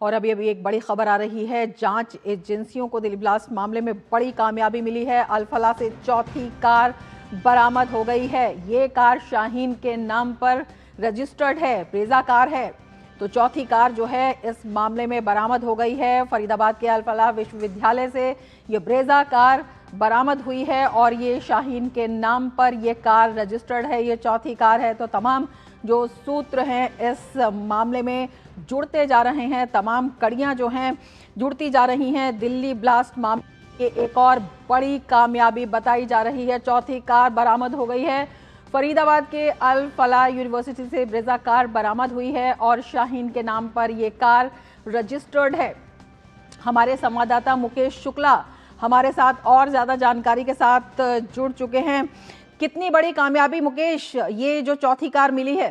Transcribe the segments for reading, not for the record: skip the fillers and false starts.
और अभी अभी एक बड़ी खबर आ रही है। जांच एजेंसियों को दिल्ली ब्लास्ट मामले में बड़ी कामयाबी मिली है। अल-फलाह से चौथी कार बरामद हो गई है। ये कार शाहीन के नाम पर रजिस्टर्ड है, ब्रेजा कार है। तो चौथी कार जो है इस मामले में बरामद हो गई है। फरीदाबाद के अल-फलाह विश्वविद्यालय से ये ब्रेजा कार बरामद हुई है और ये शाहीन के नाम पर ये कार रजिस्टर्ड है। ये चौथी कार है। तो तमाम जो सूत्र हैं इस मामले में जुड़ते जा रहे हैं, तमाम कड़ियां जो हैं जुड़ती जा रही हैं। दिल्ली ब्लास्ट मामले की एक और बड़ी कामयाबी बताई जा रही है। चौथी कार बरामद हो गई है। फरीदाबाद के अल-फलाह यूनिवर्सिटी से ब्रेजा कार बरामद हुई है और शाहीन के नाम पर ये कार रजिस्टर्ड है। हमारे संवाददाता मुकेश शुक्ला हमारे साथ और ज्यादा जानकारी के साथ जुड़ चुके हैं। कितनी बड़ी कामयाबी मुकेश, ये जो चौथी कार मिली है?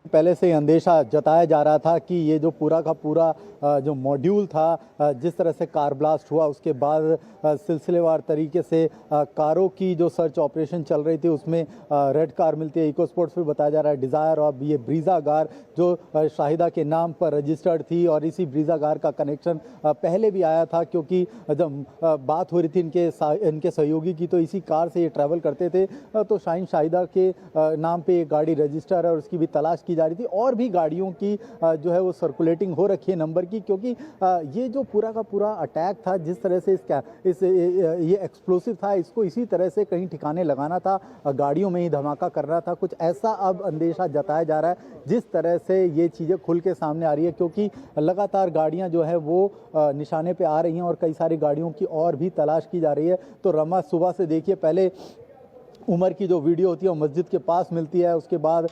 पहले से ही अंदेशा जताया जा रहा था कि ये जो पूरा का पूरा जो मॉड्यूल था, जिस तरह से कार ब्लास्ट हुआ उसके बाद सिलसिलेवार तरीके से कारों की जो सर्च ऑपरेशन चल रही थी उसमें रेड कार मिलती है। इको स्पोर्ट्स में बताया जा रहा है डिज़ायर और ये ब्रीजा कार जो शाहिदा के नाम पर रजिस्टर्ड थी और इसी ब्रीजा कार का कनेक्शन पहले भी आया था, क्योंकि जब बात हो रही थी इनके सहयोगी की तो इसी कार से ये ट्रैवल करते थे। तो शाहिदा के नाम पे एक गाड़ी रजिस्टर है और उसकी भी तलाश की जा रही थी। और भी गाड़ियों की जो है वो सर्कुलेटिंग हो रखी है नंबर की, क्योंकि ये जो पूरा का पूरा अटैक था, जिस तरह से ये एक्सप्लोसिव था, इसको इसी तरह से कहीं ठिकाने लगाना था, गाड़ियों में ही धमाका करना था। कुछ ऐसा अब अंदेशा जताया जा रहा है जिस तरह से ये चीज़ें खुल के सामने आ रही है, क्योंकि लगातार गाड़ियां जो है वो निशाने पे आ रही हैं और कई सारी गाड़ियों की और भी तलाश की जा रही है। तो रमा, सुबह से देखिए, पहले उमर की जो वीडियो होती है वो मस्जिद के पास मिलती है, उसके बाद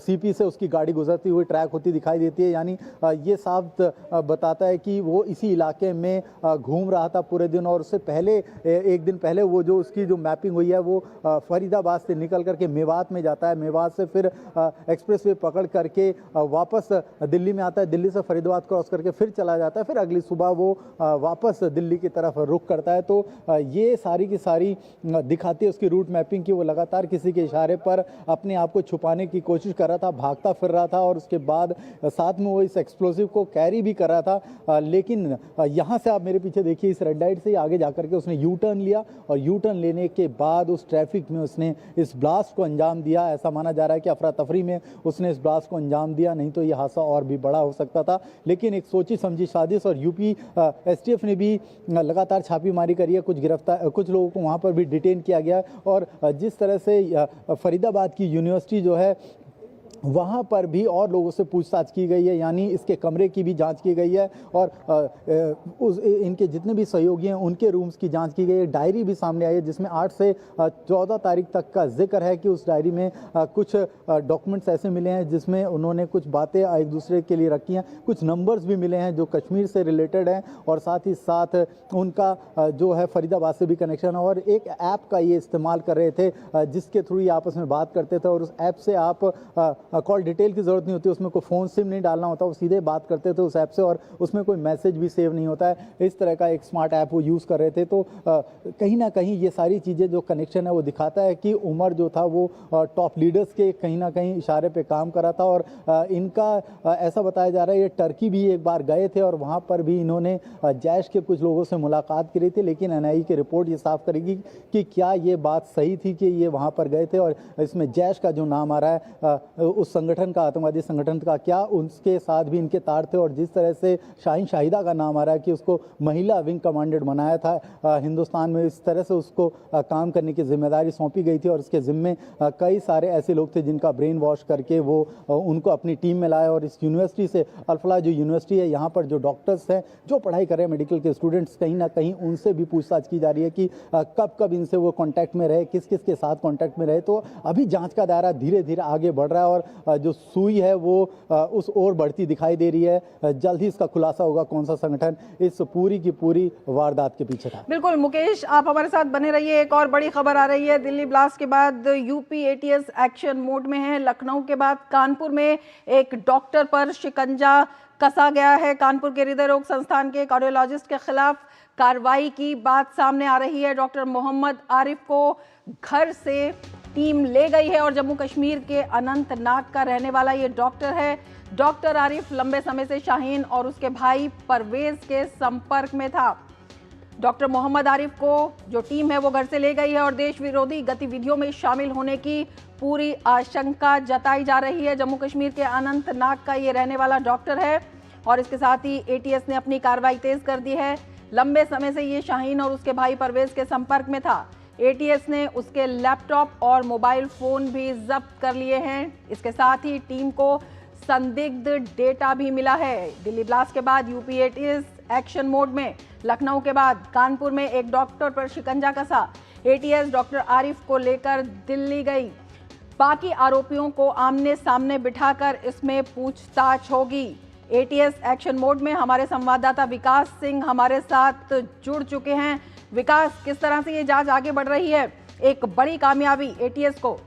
सीपी से उसकी गाड़ी गुजरती हुई ट्रैक होती दिखाई देती है। यानी ये साफ बताता है कि वो इसी इलाके में घूम रहा था पूरे दिन। और उससे पहले एक दिन पहले वो जो उसकी जो मैपिंग हुई है वो फरीदाबाद से निकल करके मेवात में जाता है, मेवात से फिर एक्सप्रेसवे पकड़ करके वापस दिल्ली में आता है, दिल्ली से फरीदाबाद क्रॉस करके फिर चला जाता है, फिर अगली सुबह वो वापस दिल्ली की तरफ रुख करता है। तो ये सारी की सारी दिखाती है उसकी रूट मैपिंग की। वो लगातार किसी के इशारे पर अपने आप को छुपाने की कोशिश कर रहा था, भागता फिर रहा था और उसके बाद साथ में वो इस एक्सप्लोसिव को कैरी भी कर रहा था। लेकिन यहाँ से आप मेरे पीछे देखिए, इस रेड लाइट से आगे जाकर के उसने यू टर्न लिया और यू टर्न लेने के बाद उस ट्रैफिक में उसने इस ब्लास्ट को अंजाम दिया। ऐसा माना जा रहा है कि अफरा तफरी में उसने इस ब्लास्ट को अंजाम दिया, नहीं तो यह हादसा और भी बड़ा हो सकता था। लेकिन एक सोची समझी साजिश, और यूपी एसटीएफ ने भी लगातार छापेमारी करी है, कुछ लोगों को वहाँ पर भी डिटेन किया गया। और जिस तरह से फरीदाबाद की यूनिवर्सिटी जो है वहाँ पर भी और लोगों से पूछताछ की गई है, यानी इसके कमरे की भी जांच की गई है और इनके जितने भी सहयोगी हैं उनके रूम्स की जांच की गई है। डायरी भी सामने आई है जिसमें 8 से 14 तारीख तक का जिक्र है कि उस डायरी में कुछ डॉक्यूमेंट्स ऐसे मिले हैं जिसमें उन्होंने कुछ बातें एक दूसरे के लिए रखी हैं, कुछ नंबर्स भी मिले हैं जो कश्मीर से रिलेटेड हैं और साथ ही साथ उनका जो है फरीदाबाद से भी कनेक्शन है। और एक ऐप का ये इस्तेमाल कर रहे थे जिसके थ्रू ये आपस में बात करते थे और उस ऐप से आप कॉल डिटेल की ज़रूरत नहीं होती, उसमें कोई फ़ोन सिम नहीं डालना होता, वो सीधे बात करते थे उस ऐप से और उसमें कोई मैसेज भी सेव नहीं होता है। इस तरह का एक स्मार्ट ऐप वो यूज़ कर रहे थे। तो कहीं ना कहीं ये सारी चीज़ें जो कनेक्शन है वो दिखाता है कि उमर जो था वो टॉप लीडर्स के कहीं ना कहीं इशारे पे काम कर रहा था। और इनका ऐसा बताया जा रहा है ये टर्की भी एक बार गए थे और वहाँ पर भी इन्होंने जैश के कुछ लोगों से मुलाकात करी थी। लेकिन एनआईए की रिपोर्ट ये साफ करेगी कि क्या ये बात सही थी कि ये वहाँ पर गए थे। और इसमें जैश का जो नाम आ रहा है उस संगठन का, आतंकवादी संगठन का, क्या उसके साथ भी इनके तार थे। और जिस तरह से शाहिदा का नाम आ रहा है कि उसको महिला विंग कमांडेंट बनाया था हिंदुस्तान में, इस तरह से उसको काम करने की जिम्मेदारी सौंपी गई थी और उसके जिम्मे कई सारे ऐसे लोग थे जिनका ब्रेन वॉश करके वो उनको अपनी टीम में लाया। और इस यूनिवर्सिटी से, अल-फलाह जो यूनिवर्सिटी है, यहाँ पर जो डॉक्टर्स हैं जो पढ़ाई कर रहे हैं मेडिकल के स्टूडेंट्स, कहीं ना कहीं उनसे भी पूछताछ की जा रही है कि कब कब इनसे वो कॉन्टैक्ट में रहे, किस किस के साथ कॉन्टैक्ट में रहे। तो अभी जाँच का दायरा धीरे धीरे आगे बढ़ रहा है और जो सुई है वो उस ओर बढ़ती दिखाई दे रही है। जल्द ही इसका खुलासा होगा कौन सा संगठन इस पूरी की पूरी वारदात के पीछे था। बिल्कुल मुकेश, आप हमारे साथ बने रहिए। एक और बड़ी खबर आ रही है, दिल्ली ब्लास्ट के बाद यूपी एटीएस एक्शन मोड में है। लखनऊ के बाद कानपुर में एक डॉक्टर पर शिकंजा कसा गया है। कानपुर के हृदय रोग संस्थान के कार्डियोलॉजिस्ट के खिलाफ कार्रवाई की बात सामने आ रही है। डॉक्टर मोहम्मद आरिफ को घर से टीम ले गई है और जम्मू कश्मीर के अनंतनाग का रहने वाला ये डॉक्टर है। डॉक्टर आरिफ लंबे समय से शाहीन और उसके भाई परवेज के संपर्क में था। डॉक्टर मोहम्मद आरिफ को जो टीम है वो घर से ले गई है और देश विरोधी गतिविधियों में शामिल होने की पूरी आशंका जताई जा रही है। जम्मू कश्मीर के अनंतनाग का ये रहने वाला डॉक्टर है और इसके साथ ही एटीएस ने अपनी कार्रवाई तेज कर दी है। लंबे समय से ये शाहीन और उसके भाई परवेज के संपर्क में था। एटीएस ने उसके लैपटॉप और मोबाइल फोन भी जब्त कर लिए हैं। इसके साथ ही टीम को संदिग्ध डेटा भी मिला है। दिल्ली ब्लास्ट के बाद यूपी एटीएस एक्शन मोड में, लखनऊ के बाद कानपुर में एक डॉक्टर पर शिकंजा कसा। एटीएस डॉक्टर आरिफ को लेकर दिल्ली गई। बाकी आरोपियों को आमने सामने बिठाकर इसमें पूछताछ होगी। एटीएस एक्शन मोड में हमारे संवाददाता विकास सिंह हमारे साथ जुड़ चुके हैं। विकास, किस तरह से ये जांच आगे बढ़ रही है? एक बड़ी कामयाबी एटीएस को।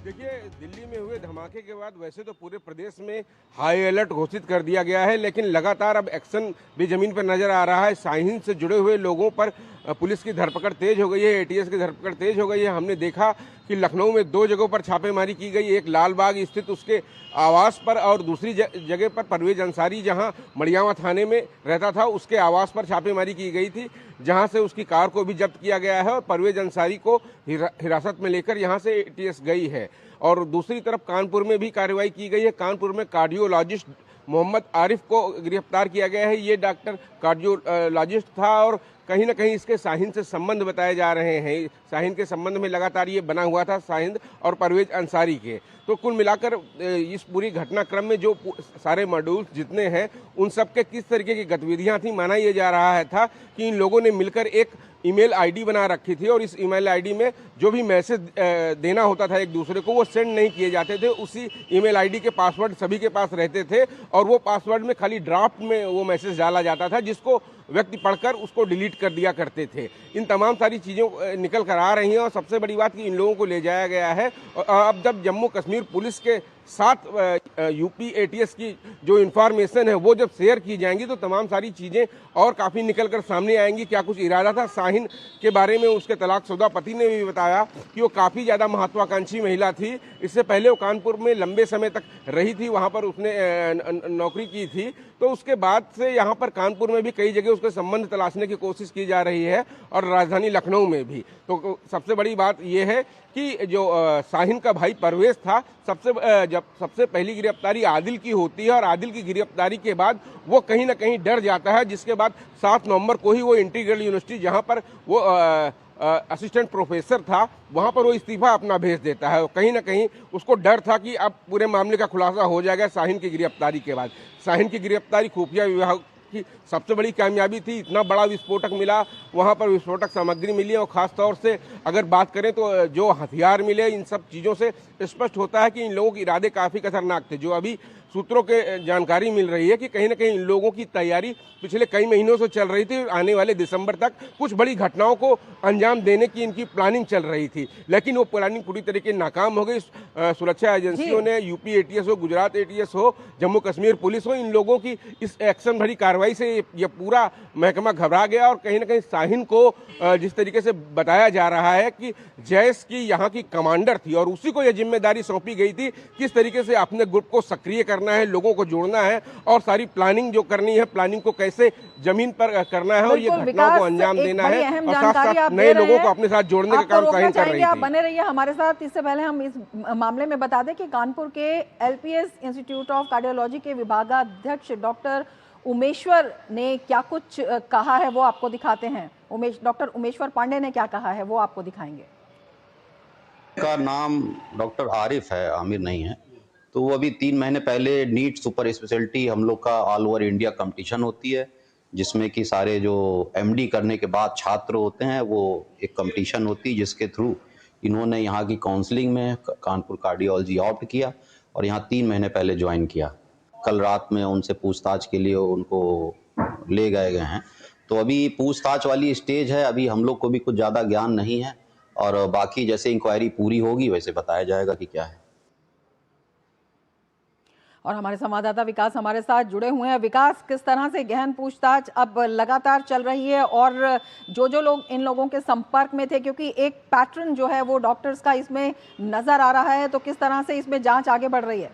देखिए, दिल्ली में हुए धमाके के बाद वैसे तो पूरे प्रदेश में हाई अलर्ट घोषित कर दिया गया है, लेकिन लगातार अब एक्शन भी जमीन पर नजर आ रहा है। शाहीन से जुड़े हुए लोगों पर पुलिस की धरपकड़ तेज हो गई है, एटीएस की धरपकड़ तेज हो गई है। हमने देखा कि लखनऊ में 2 जगहों पर छापेमारी की गई, एक लालबाग स्थित उसके आवास पर और दूसरी जगह पर परवेज अंसारी जहां मड़ियावा थाने में रहता था उसके आवास पर छापेमारी की गई थी, जहां से उसकी कार को भी जब्त किया गया है और परवेज अंसारी को हिरासत में लेकर यहां से एटीएस गई है। और दूसरी तरफ कानपुर में भी कार्रवाई की गई है। कानपुर में कार्डियोलॉजिस्ट मोहम्मद आरिफ को गिरफ्तार किया गया है। ये डॉक्टर कार्डियोलॉजिस्ट था और कहीं ना कहीं इसके शाहीन से संबंध बताए जा रहे हैं। शाहीन के संबंध में लगातार ये बना हुआ था, शाहीन और परवेज अंसारी के। तो कुल मिलाकर इस पूरी घटनाक्रम में जो सारे मॉड्यूल जितने हैं उन सब के किस तरीके की गतिविधियां थी, माना यह जा रहा था कि इन लोगों ने मिलकर एक ईमेल आईडी बना रखी थी और इस ईमेल आईडी में जो भी मैसेज देना होता था एक दूसरे को वो सेंड नहीं किए जाते थे। उसी ईमेल आईडी के पासवर्ड सभी के पास रहते थे और वो पासवर्ड में खाली ड्राफ्ट में वो मैसेज डाला जाता था, जिसको व्यक्ति पढ़कर उसको डिलीट कर दिया करते थे। इन तमाम सारी चीज़ों निकल कर आ रही हैं और सबसे बड़ी बात कि इन लोगों को ले जाया गया है। और अब जब जम्मू कश्मीर पुलिस के साथ यूपी एटीएस की जो इन्फॉर्मेशन है वो जब शेयर की जाएंगी तो तमाम सारी चीज़ें और काफ़ी निकल कर सामने आएंगी। क्या कुछ इरादा था शाहीन के बारे में? उसके तलाकशुदा पति ने भी बताया कि वो काफ़ी ज़्यादा महत्वाकांक्षी महिला थी। इससे पहले वो कानपुर में लंबे समय तक रही थी, वहाँ पर उसने नौकरी की थी। तो उसके बाद से यहाँ पर कानपुर में भी कई जगह उसके संबंध तलाशने की कोशिश की जा रही है और राजधानी लखनऊ में भी। तो सबसे बड़ी बात यह है कि जो शाहीन का भाई परवेज था, जब सबसे पहली गिरफ्तारी आदिल की होती है और आदिल की गिरफ्तारी के बाद वो कहीं ना कहीं डर जाता है, जिसके बाद 7 नवंबर को ही वो इंटीग्रल यूनिवर्सिटी जहाँ पर वो असिस्टेंट प्रोफेसर था वहाँ पर वो इस्तीफा अपना भेज देता है। कहीं ना कहीं उसको डर था कि अब पूरे मामले का खुलासा हो जाएगा शाहीन की गिरफ्तारी के बाद। शाहीन की गिरफ्तारी खुफिया विभाग की सबसे बड़ी कामयाबी थी। इतना बड़ा विस्फोटक मिला, वहाँ पर विस्फोटक सामग्री मिली और ख़ास तौर से अगर बात करें तो जो हथियार मिले, इन सब चीज़ों से स्पष्ट होता है कि इन लोगों के इरादे काफ़ी खतरनाक थे। जो अभी सूत्रों के जानकारी मिल रही है कि कहीं ना कहीं इन लोगों की तैयारी पिछले कई महीनों से चल रही थी। आने वाले दिसंबर तक कुछ बड़ी घटनाओं को अंजाम देने की इनकी प्लानिंग चल रही थी, लेकिन वो प्लानिंग पूरी तरीके नाकाम हो गई। सुरक्षा एजेंसियों ने, यूपी एटीएस हो, गुजरात एटीएस हो, जम्मू कश्मीर पुलिस हो, इन लोगों की इस एक्शन भरी कार्रवाई से ये पूरा महकमा घबरा गया और कहीं ना कहीं शाहीन को जिस तरीके से बताया जा रहा है कि जैश की यहाँ की कमांडर थी और उसी को यह जिम्मेदारी सौंपी गई थी किस तरीके से अपने ग्रुप को सक्रिय करना है, लोगों को जोड़ना है और सारी प्लानिंग जो करनी है, प्लानिंग को कैसे जमीन पर करना है और ये घटनाओं को अंजाम देना है और साथ साथ नए लोगों को अपने साथ जोड़ने का काम शाहीन कर रही थी। आप बने रहिए हमारे साथ। इससे पहले हम इस मामले में बता दें कि कानपुर के एलपीएस इंस्टीट्यूट ऑफ कार्डियोलॉजी के विभागाध्यक्ष डॉक्टर उमेश्वर ने क्या कुछ कहा है वो आपको दिखाते हैं। डॉक्टर उमेश्वर पांडे ने क्या कहा है वो आपको दिखाएंगे। का नाम डॉक्टर आरिफ है, आमिर नहीं है। तो वो अभी 3 महीने पहले नीट सुपर स्पेशलिटी हम लोग का ऑल ओवर इंडिया कंपटीशन होती है, जिसमें कि सारे जो एमडी करने के बाद छात्र होते हैं वो एक कंपटीशन होती है, जिसके थ्रू इन्होंने यहाँ की काउंसलिंग में कानपुर कार्डियोलॉजी ऑप्ट किया और यहाँ 3 महीने पहले ज्वाइन किया। कल रात में उनसे पूछताछ के लिए उनको ले गए हैं। तो अभी पूछताछ वाली स्टेज है, अभी हम लोग को भी कुछ ज़्यादा ज्ञान नहीं है और बाकी जैसे इंक्वायरी पूरी होगी वैसे बताया जाएगा कि क्या है। और हमारे संवाददाता विकास हमारे साथ जुड़े हुए हैं। विकास, किस तरह से गहन पूछताछ अब लगातार चल रही है और जो लोग इन लोगों के संपर्क में थे, क्योंकि एक पैटर्न जो है वो डॉक्टर्स का इसमें नजर आ रहा है, तो किस तरह से इसमें जांच आगे बढ़ रही है?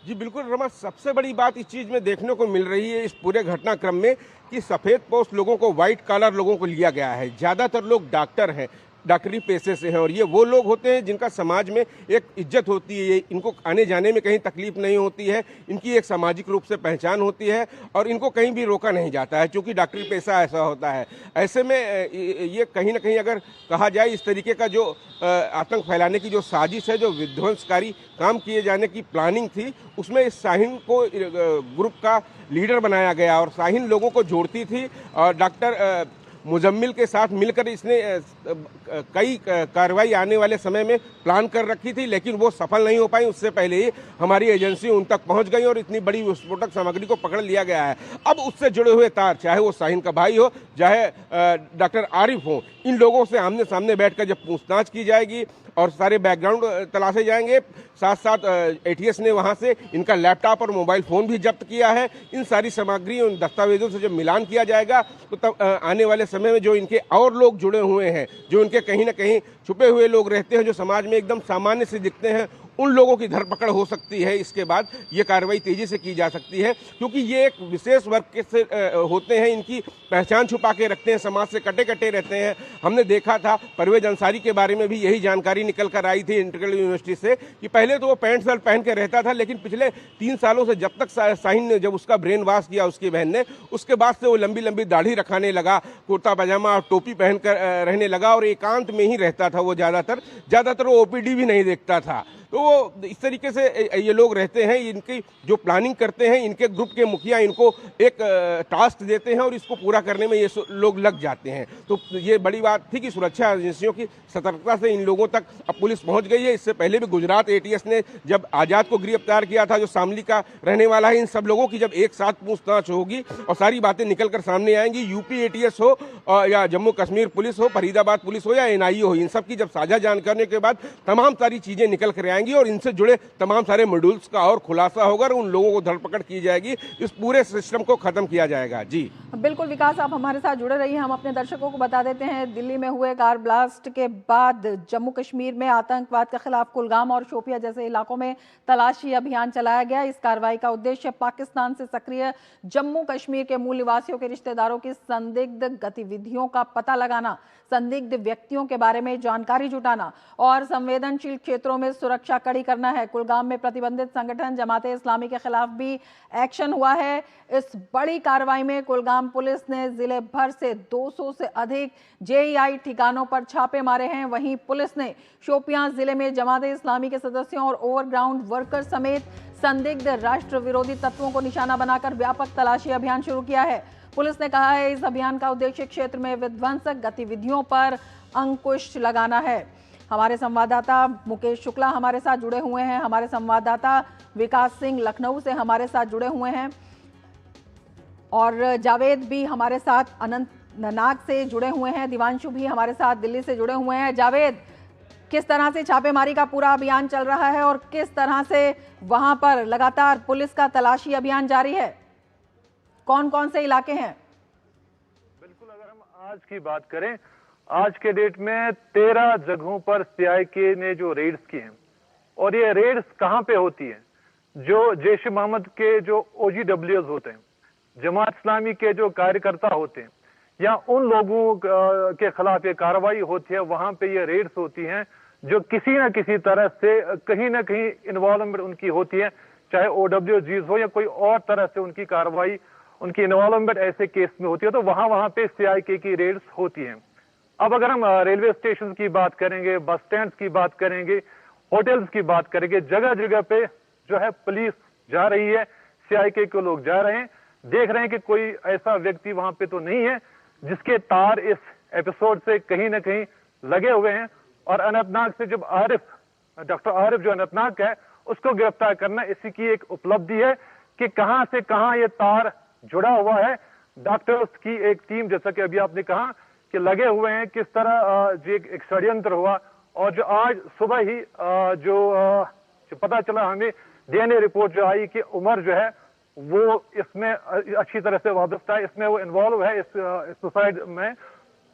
जी बिल्कुल रमा, सबसे बड़ी बात इस चीज़ में देखने को मिल रही है इस पूरे घटनाक्रम में कि सफ़ेद पोस्ट लोगों को, व्हाइट कॉलर लोगों को लिया गया है। ज़्यादातर लोग डॉक्टर हैं, डॉक्टरी पेशे से हैं और ये वो लोग होते हैं जिनका समाज में एक इज्जत होती है, इनको आने जाने में कहीं तकलीफ नहीं होती है, इनकी एक सामाजिक रूप से पहचान होती है और इनको कहीं भी रोका नहीं जाता है, क्योंकि डॉक्टरी पेशा ऐसा होता है। ऐसे में ये कहीं ना कहीं अगर कहा जाए इस तरीके का जो आतंक फैलाने की जो साजिश है, जो विध्वंसकारी काम किए जाने की प्लानिंग थी, उसमें इस शाहीन को ग्रुप का लीडर बनाया गया और शाहीन लोगों को जोड़ती थी और डॉक्टर मुजम्मिल के साथ मिलकर इसने कई कार्रवाई आने वाले समय में प्लान कर रखी थी, लेकिन वो सफल नहीं हो पाई। उससे पहले ही हमारी एजेंसी उन तक पहुंच गई और इतनी बड़ी विस्फोटक सामग्री को पकड़ लिया गया है। अब उससे जुड़े हुए तार, चाहे वो शाहीन का भाई हो, चाहे डॉक्टर आरिफ हो, इन लोगों से आमने सामने बैठकर जब पूछताछ की जाएगी और सारे बैकग्राउंड तलाशे जाएंगे, साथ साथ एटीएस ने वहां से इनका लैपटॉप और मोबाइल फ़ोन भी जब्त किया है। इन सारी सामग्री, उन दस्तावेजों से जब मिलान किया जाएगा तो तब आने वाले समय में जो इनके और लोग जुड़े हुए हैं, जो इनके कहीं ना कहीं छुपे हुए लोग रहते हैं, जो समाज में एकदम सामान्य से दिखते हैं, उन लोगों की धरपकड़ हो सकती है। इसके बाद ये कार्रवाई तेजी से की जा सकती है, क्योंकि ये एक विशेष वर्ग के से होते हैं, इनकी पहचान छुपा के रखते हैं, समाज से कटे कटे रहते हैं। हमने देखा था परवेज अंसारी के बारे में भी यही जानकारी निकल कर आई थी इंटीग्रल यूनिवर्सिटी से कि पहले तो वो पैंट शर्ट पहन के रहता था, लेकिन पिछले 3 सालों से जब तक शाहीन ने जब उसका ब्रेन वॉश किया उसकी बहन ने, उसके बाद से वो लंबी लंबी दाढ़ी रखाने लगा, कुर्ता पजामा और टोपी पहन कर रहने लगा और एकांत में ही रहता था। वो ज़्यादातर वो ओपीडी भी नहीं देखता था। तो वो इस तरीके से ये लोग रहते हैं। इनकी जो प्लानिंग करते हैं, इनके ग्रुप के मुखिया इनको एक टास्क देते हैं और इसको पूरा करने में ये लोग लग जाते हैं। तो ये बड़ी बात थी कि सुरक्षा एजेंसियों की सतर्कता से इन लोगों तक अब पुलिस पहुंच गई है। इससे पहले भी गुजरात एटीएस ने जब आज़ाद को गिरफ्तार किया था, जो शामली का रहने वाला है, इन सब लोगों की जब एक साथ पूछताछ होगी और सारी बातें निकल कर सामने आएंगी, यूपी एटीएस हो या जम्मू कश्मीर पुलिस हो, फरीदाबाद पुलिस हो या एनआईए हो, इन सब की जब साझा जानकारी के बाद तमाम सारी चीज़ें निकल कर आएंगी और इनसे जुड़े तमाम सारे मॉड्यूल्स का और खुलासा होगा और उन लोगों को धरपकड़ की जाएगी। इस पूरे सिस्टम को खत्म किया जाएगा। जी बिल्कुल विकास, आप हमारे साथ जुड़े रहिए। हम अपने दर्शकों को बता देते हैं, दिल्ली में हुए कार ब्लास्ट के बाद जम्मू कश्मीर में आतंकवाद के खिलाफ कुलगाम और शोपिया जैसे इलाकों में तलाशी अभियान चलाया गया। इस कार्रवाई का उद्देश्य पाकिस्तान से सक्रिय जम्मू कश्मीर के मूल निवासियों के रिश्तेदारों की संदिग्ध गतिविधियों का पता लगाना, संदिग्ध व्यक्तियों के बारे में जानकारी जुटाना और संवेदनशील क्षेत्रों में सुरक्षा कड़ी करना है। कुलगाम में प्रतिबंधित संगठन जमाते इस्लामी के खिलाफ भी एक्शन हुआ है। इस बड़ी कार्रवाई में कुलगाम पुलिस ने जिले भर से 200 से अधिक जेईआई ठिकानों पर छापे मारे हैं। वहीं पुलिस ने शोपियां जिले में जमाते इस्लामी के सदस्यों और ओवरग्राउंड वर्कर समेत संदिग्ध राष्ट्र विरोधी तत्वों को निशाना बनाकर व्यापक तलाशी अभियान शुरू किया है। पुलिस ने कहा है इस अभियान का उद्देश्य क्षेत्र में विध्वंसक गतिविधियों पर अंकुश लगाना है। हमारे संवाददाता मुकेश शुक्ला हमारे साथ जुड़े हुए हैं। हमारे संवाददाता विकास सिंह लखनऊ से हमारे साथ जुड़े हुए हैं और जावेद भी हमारे साथ अनंतनाग से जुड़े हुए हैं। दिवांशु भी हमारे साथ दिल्ली से जुड़े हुए हैं। जावेद, किस तरह से छापेमारी का पूरा अभियान चल रहा है और किस तरह से वहां पर लगातार पुलिस का तलाशी अभियान जारी है? कौन कौन से इलाके हैं? बिल्कुल, अगर हम आज की बात करें, आज के डेट में 13 जगहों पर सीआईके ने जो रेड्स किए हैं, और ये रेड्स कहां पे होती है? जो जैश मोहम्मद के जो OGWs होते हैं, जमात इस्लामी के जो कार्यकर्ता होते हैं, या उन लोगों के खिलाफ ये कार्रवाई होती है, वहां पे ये रेड्स होती हैं जो किसी न किसी तरह से कहीं ना कहीं इन्वॉल्वमेंट उनकी होती है, चाहे OWGs हो या कोई और तरह से उनकी कार्रवाई, उनकी इन्वॉल्वमेंट ऐसे केस में होती है, तो वहां पे सीआईके की रेड्स होती हैं। अब अगर हम रेलवे स्टेशन की बात करेंगे, बस स्टैंड की बात करेंगे, होटल्स की बात करेंगे, जगह जगह पे जो है पुलिस जा रही है, सीआईके के लोग जा रहे हैं, देख रहे हैं कि कोई ऐसा व्यक्ति वहां पे तो नहीं है जिसके तार इस एपिसोड से कहीं ना कहीं लगे हुए हैं। और अनंतनाग से जब डॉक्टर आरिफ जो अनंतनाग का है, उसको गिरफ्तार करना इसी की एक उपलब्धि है कि कहां से कहां ये तार जुड़ा हुआ है। डॉक्टर्स की एक टीम, जैसा कि अभी आपने कहा कि लगे हुए हैं, किस तरह जो एक षड्यंत्र हुआ, और जो आज सुबह ही जो जो पता चला हमें डीएनए रिपोर्ट जो आई कि उमर जो है वो इसमें अच्छी तरह से वाबस्ता है, इसमें वो इन्वॉल्व है इस सुसाइड में।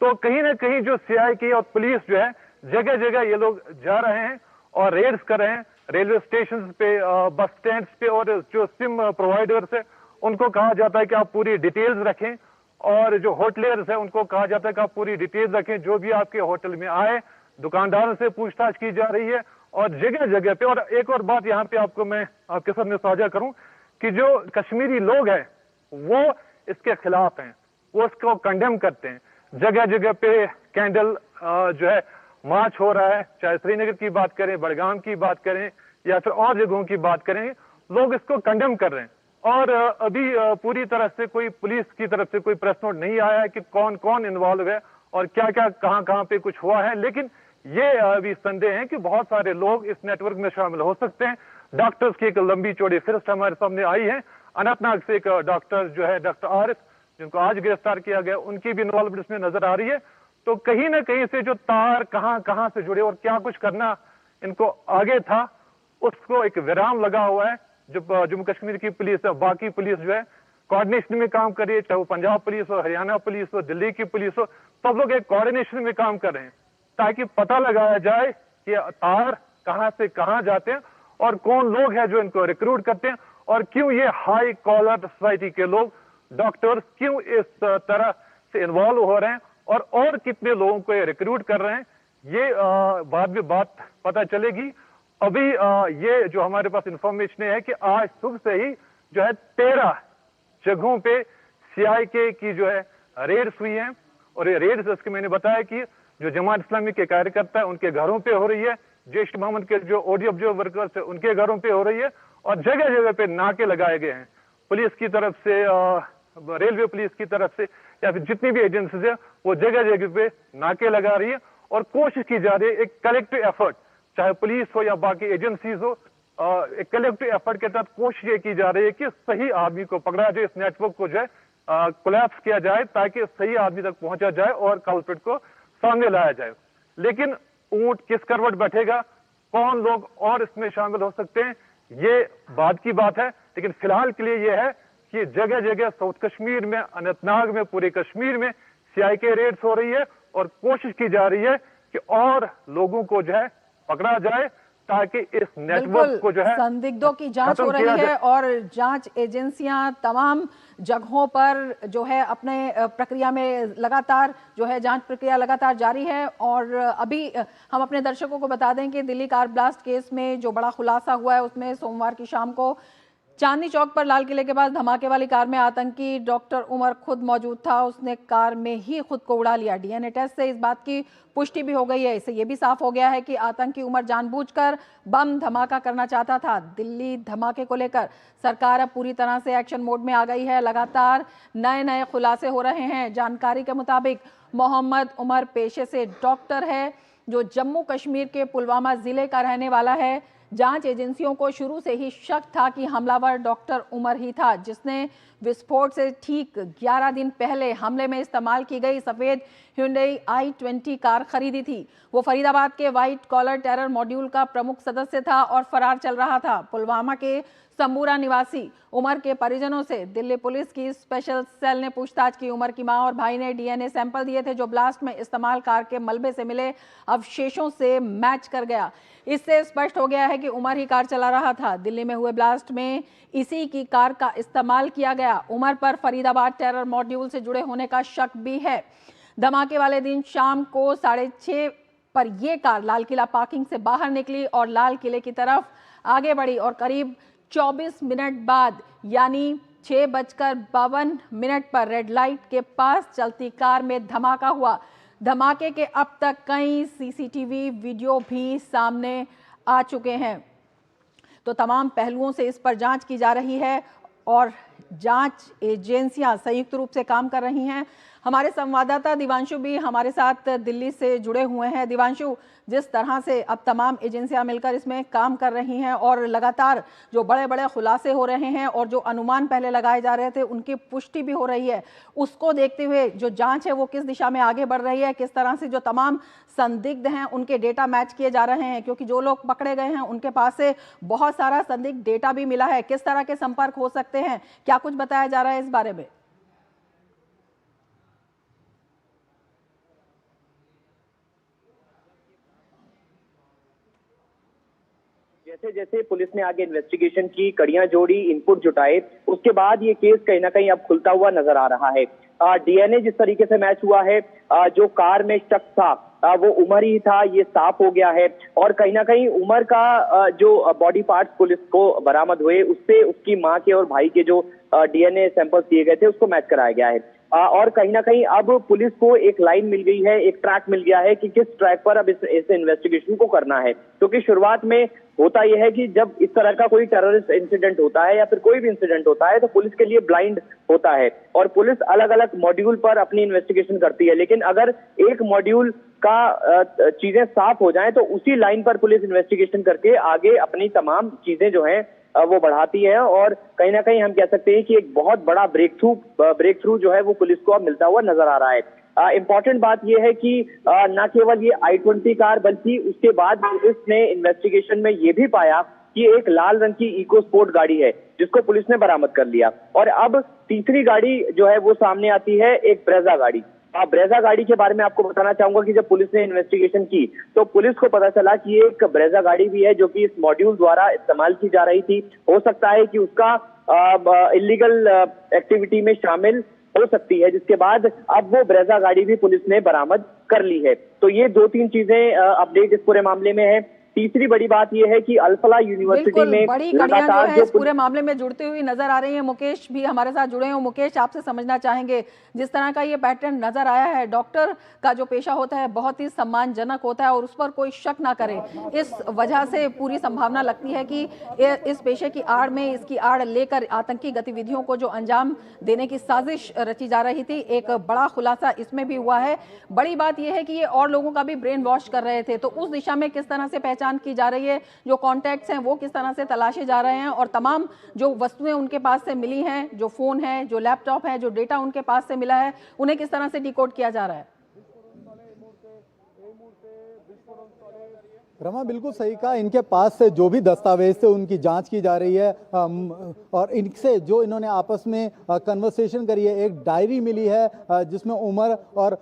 तो कहीं ना कहीं जो सीआईके और पुलिस जो है जगह जगह ये लोग जा रहे हैं और रेड्स कर रहे हैं, रेलवे स्टेशन पे, बस स्टैंड पे, और जो सिम प्रोवाइडर्स है उनको कहा जाता है कि आप पूरी डिटेल्स रखें, और जो होटलियर्स है उनको कहा जाता है कि आप पूरी डिटेल्स रखें, जो भी आपके होटल में आए। दुकानदारों से पूछताछ की जा रही है और जगह जगह पे। और एक और बात यहाँ पे आपको मैं आपके सामने साझा करूं कि जो कश्मीरी लोग हैं वो इसके खिलाफ हैं, वो इसको कंडेम करते हैं। जगह जगह पे कैंडल जो है मार्च हो रहा है, चाहे श्रीनगर की बात करें, बड़गाम की बात करें या फिर और जगहों की बात करें, लोग इसको कंडेम कर रहे हैं। और अभी पूरी तरह से कोई पुलिस की तरफ से कोई प्रेस नोट नहीं आया है कि कौन कौन इन्वॉल्व है और क्या क्या कहां कहां पे कुछ हुआ है, लेकिन ये अभी संदेह है कि बहुत सारे लोग इस नेटवर्क में शामिल हो सकते हैं। डॉक्टर्स की एक लंबी चौड़ी फहरिस्त हमारे सामने आई है। अनंतनाग से एक डॉक्टर जो है डॉक्टर आरिफ, जिनको आज गिरफ्तार किया गया, उनकी भी इन्वॉल्वमेंट इसमें नजर आ रही है। तो कहीं ना कहीं से जो तार कहां कहां से जुड़े और क्या कुछ करना इनको आगे था, उसको एक विराम लगा हुआ है। जो जम्मू कश्मीर की पुलिस है, बाकी पुलिस जो है कोऑर्डिनेशन में काम कर रही है, चाहे वो पंजाब पुलिस हो, हरियाणा पुलिस हो, दिल्ली की पुलिस हो, सब लोग एक कोऑर्डिनेशन में काम कर रहे हैं ताकि पता लगाया जाए कि तार कहां से कहां जाते हैं और कौन लोग हैं जो इनको रिक्रूट करते हैं, और क्यों ये हाई कॉलर सोसाइटी के लोग, डॉक्टर्स, क्यों इस तरह से इन्वॉल्व हो रहे हैं और कितने लोगों को ये रिक्रूट कर रहे हैं। ये बाद में बात पता चलेगी। अभी ये जो हमारे पास इंफॉर्मेशन है कि आज सुबह से ही जो है 13 जगहों पे सीआईके की जो है रेड्स हुई हैं, और ये रेड्स इसके मैंने बताया कि जो जमात इस्लामी के कार्यकर्ता है उनके घरों पे हो रही है, जैश मोहम्मद के जो ऑडियो ऑब्जर्व वर्कर्स है उनके घरों पे हो रही है, और जगह जगह पे नाके लगाए गए हैं पुलिस की तरफ से, रेलवे पुलिस की तरफ से, या फिर जितनी भी एजेंसीज है वो जगह जगह पे नाके लगा रही है और कोशिश की जा रही है एक कलेक्टिव एफर्ट, चाहे पुलिस हो या बाकी एजेंसीज हो, एक कलेक्टिव एफर्ट के तहत कोशिश ये की जा रही है कि सही आदमी को पकड़ा जाए, इस नेटवर्क को जो है कोलैप्स किया जाए ताकि सही आदमी तक पहुंचा जाए और कल्प्रिट को सामने लाया जाए। लेकिन ऊंट किस करवट बैठेगा, कौन लोग और इसमें शामिल हो सकते हैं, ये बाद की बात है। लेकिन फिलहाल के लिए यह है कि जगह जगह साउथ कश्मीर में, अनंतनाग में, पूरे कश्मीर में सीआईके रेड्स हो रही है और कोशिश की जा रही है कि और लोगों को जो है पकड़ा जाए ताकि इस नेटवर्क को जो है संदिग्धों की जांच हो रही है और जांच एजेंसियां तमाम जगहों पर जो है अपने प्रक्रिया में लगातार जो है जांच प्रक्रिया लगातार जारी है। और अभी हम अपने दर्शकों को बता दें कि दिल्ली कार ब्लास्ट केस में जो बड़ा खुलासा हुआ है उसमें सोमवार की शाम को चांदनी चौक पर लाल किले के पास धमाके वाली कार में आतंकी डॉक्टर उमर खुद मौजूद था, उसने कार में ही खुद को उड़ा लिया। डीएनए टेस्ट से इस बात की पुष्टि भी हो गई है। इससे यह भी साफ हो गया है कि आतंकी उमर जानबूझकर बम धमाका करना चाहता था। दिल्ली धमाके को लेकर सरकार अब पूरी तरह से एक्शन मोड में आ गई है। लगातार नए नए खुलासे हो रहे हैं। जानकारी के मुताबिक मोहम्मद उमर पेशे से डॉक्टर है, जो जम्मू कश्मीर के पुलवामा जिले का रहने वाला है। जांच एजेंसियों को शुरू से ही शक था कि हमलावर डॉक्टर उमर ही था, जिसने विस्फोट से ठीक 11 दिन पहले हमले में इस्तेमाल की गई सफेद Hyundai i20 कार खरीदी थी। वो फरीदाबाद के व्हाइट कॉलर टेरर मॉड्यूल का प्रमुख सदस्य था और फरार चल रहा था। पुलवामा के संबूरा निवासी उमर के परिजनों से दिल्ली पुलिस की स्पेशल सेल ने पूछताछ की। उमर की मां और भाई ने डीएनए सैंपल दिए थे, जो ब्लास्ट में इस्तेमाल कार के मलबे से मिले अवशेषों से मैच कर गया। इससे स्पष्ट हो गया है कि उमर ही कार चला रहा था। दिल्ली में हुए ब्लास्ट में इसी की कार का इस्तेमाल किया गया। उमर पर फरीदाबाद टेरर मॉड्यूल से जुड़े होने का शक भी है। धमाके वाले दिन शाम को 6:30 पर यह कार लाल किला पार्किंग से बाहर निकली और लाल किले की तरफ आगे बढ़ी और करीब 24 मिनट बाद यानी 6:52 पर रेड लाइट के पास चलती कार में धमाका हुआ। धमाके के अब तक कई सीसीटीवी वीडियो भी सामने आ चुके हैं। तो तमाम पहलुओं से इस पर जांच की जा रही है और जांच एजेंसियां संयुक्त रूप से काम कर रही हैं। हमारे संवाददाता दिवांशु भी हमारे साथ दिल्ली से जुड़े हुए हैं। दिवांशु, जिस तरह से अब तमाम एजेंसियां मिलकर इसमें काम कर रही हैं और लगातार जो बड़े बड़े खुलासे हो रहे हैं और जो अनुमान पहले लगाए जा रहे थे उनकी पुष्टि भी हो रही है, उसको देखते हुए जो जांच है वो किस दिशा में आगे बढ़ रही है? किस तरह से जो तमाम संदिग्ध हैं उनके डेटा मैच किए जा रहे हैं, क्योंकि जो लोग पकड़े गए हैं उनके पास से बहुत सारा संदिग्ध डेटा भी मिला है। किस तरह के संपर्क हो सकते हैं, क्या कुछ बताया जा रहा है इस बारे में? जैसे जैसे पुलिस ने आगे इन्वेस्टिगेशन की कड़ियां जोड़ी, इनपुट जुटाए, उसके बाद ये केस कहीं ना कहीं अब खुलता हुआ नजर आ रहा है। डीएनए जिस तरीके से मैच हुआ है, जो कार में शख्स था वो उमर ही था, ये साफ हो गया है। और कहीं ना कहीं उमर का जो बॉडी पार्ट्स पुलिस को बरामद हुए, उससे उसकी मां के और भाई के जो डीएनए सैंपल्स दिए गए थे उसको मैच कराया गया है। और कहीं ना कहीं अब पुलिस को एक लाइन मिल गई है, एक ट्रैक मिल गया है कि किस ट्रैक पर अब इस इन्वेस्टिगेशन को करना है। क्योंकि शुरुआत में होता यह है कि जब इस तरह का कोई टेररिस्ट इंसिडेंट होता है या फिर कोई भी इंसिडेंट होता है तो पुलिस के लिए ब्लाइंड होता है और पुलिस अलग अलग मॉड्यूल पर अपनी इन्वेस्टिगेशन करती है। लेकिन अगर एक मॉड्यूल का चीजें साफ हो जाएं तो उसी लाइन पर पुलिस इन्वेस्टिगेशन करके आगे अपनी तमाम चीजें जो हैं वो बढ़ाती है। और कहीं ना कहीं हम कह सकते हैं कि एक बहुत बड़ा ब्रेक थ्रू जो है वो पुलिस को अब मिलता हुआ नजर आ रहा है। इंपॉर्टेंट बात यह है कि न केवल ये i20 कार, बल्कि उसके बाद पुलिस ने इन्वेस्टिगेशन में ये भी पाया कि एक लाल रंग की इको स्पोर्ट गाड़ी है जिसको पुलिस ने बरामद कर लिया। और अब तीसरी गाड़ी जो है वो सामने आती है, एक ब्रेजा गाड़ी। ब्रेजा गाड़ी के बारे में आपको बताना चाहूंगा कि जब पुलिस ने इन्वेस्टिगेशन की तो पुलिस को पता चला कि एक ब्रेजा गाड़ी भी है जो कि इस मॉड्यूल द्वारा इस्तेमाल की जा रही थी। हो सकता है कि उसका इलीगल एक्टिविटी में शामिल हो सकती है, जिसके बाद अब वो ब्रेजा गाड़ी भी पुलिस ने बरामद कर ली है। तो ये 2-3 चीजें अपडेट इस पूरे मामले में है। तीसरी बड़ी बात यह है कि अल-फलाह यूनिवर्सिटी में बड़ी कड़ियां जो है इस पूरे मामले में जुड़ती हुई नजर आ रही है। मुकेश भी हमारे साथ जुड़े हैं। मुकेश, आपसे समझना चाहेंगे, जिस तरह का ये पैटर्न नजर आया है, डॉक्टर का जो पेशा होता है बहुत ही सम्मानजनक होता है और उस पर कोई शक ना करे, इस वजह से पूरी संभावना लगती है कि इस पेशे की आड़ में, इसकी आड़ लेकर आतंकी गतिविधियों को जो अंजाम देने की साजिश रची जा रही थी, एक बड़ा खुलासा इसमें भी हुआ है। बड़ी बात यह है कि ये और लोगों का भी ब्रेन वॉश कर रहे थे, तो उस दिशा में किस तरह से पहचान की जा रही है, जो कॉन्टैक्ट्स हैं वो किस तरह से तलाशे जा रहे हैं और तमाम जो वस्तुएं उनके पास से मिली हैं, जो फोन है, जो लैपटॉप है, जो डेटा उनके पास से मिला है, उन्हें किस तरह से डिकोड किया जा रहा है? रमा बिल्कुल सही कहा, इनके पास से जो भी दस्तावेज थे उनकी जांच की जा रही है और इनसे जो इन्होंने आपस में कन्वर्सेशन करी है, एक डायरी मिली है जिसमें उमर और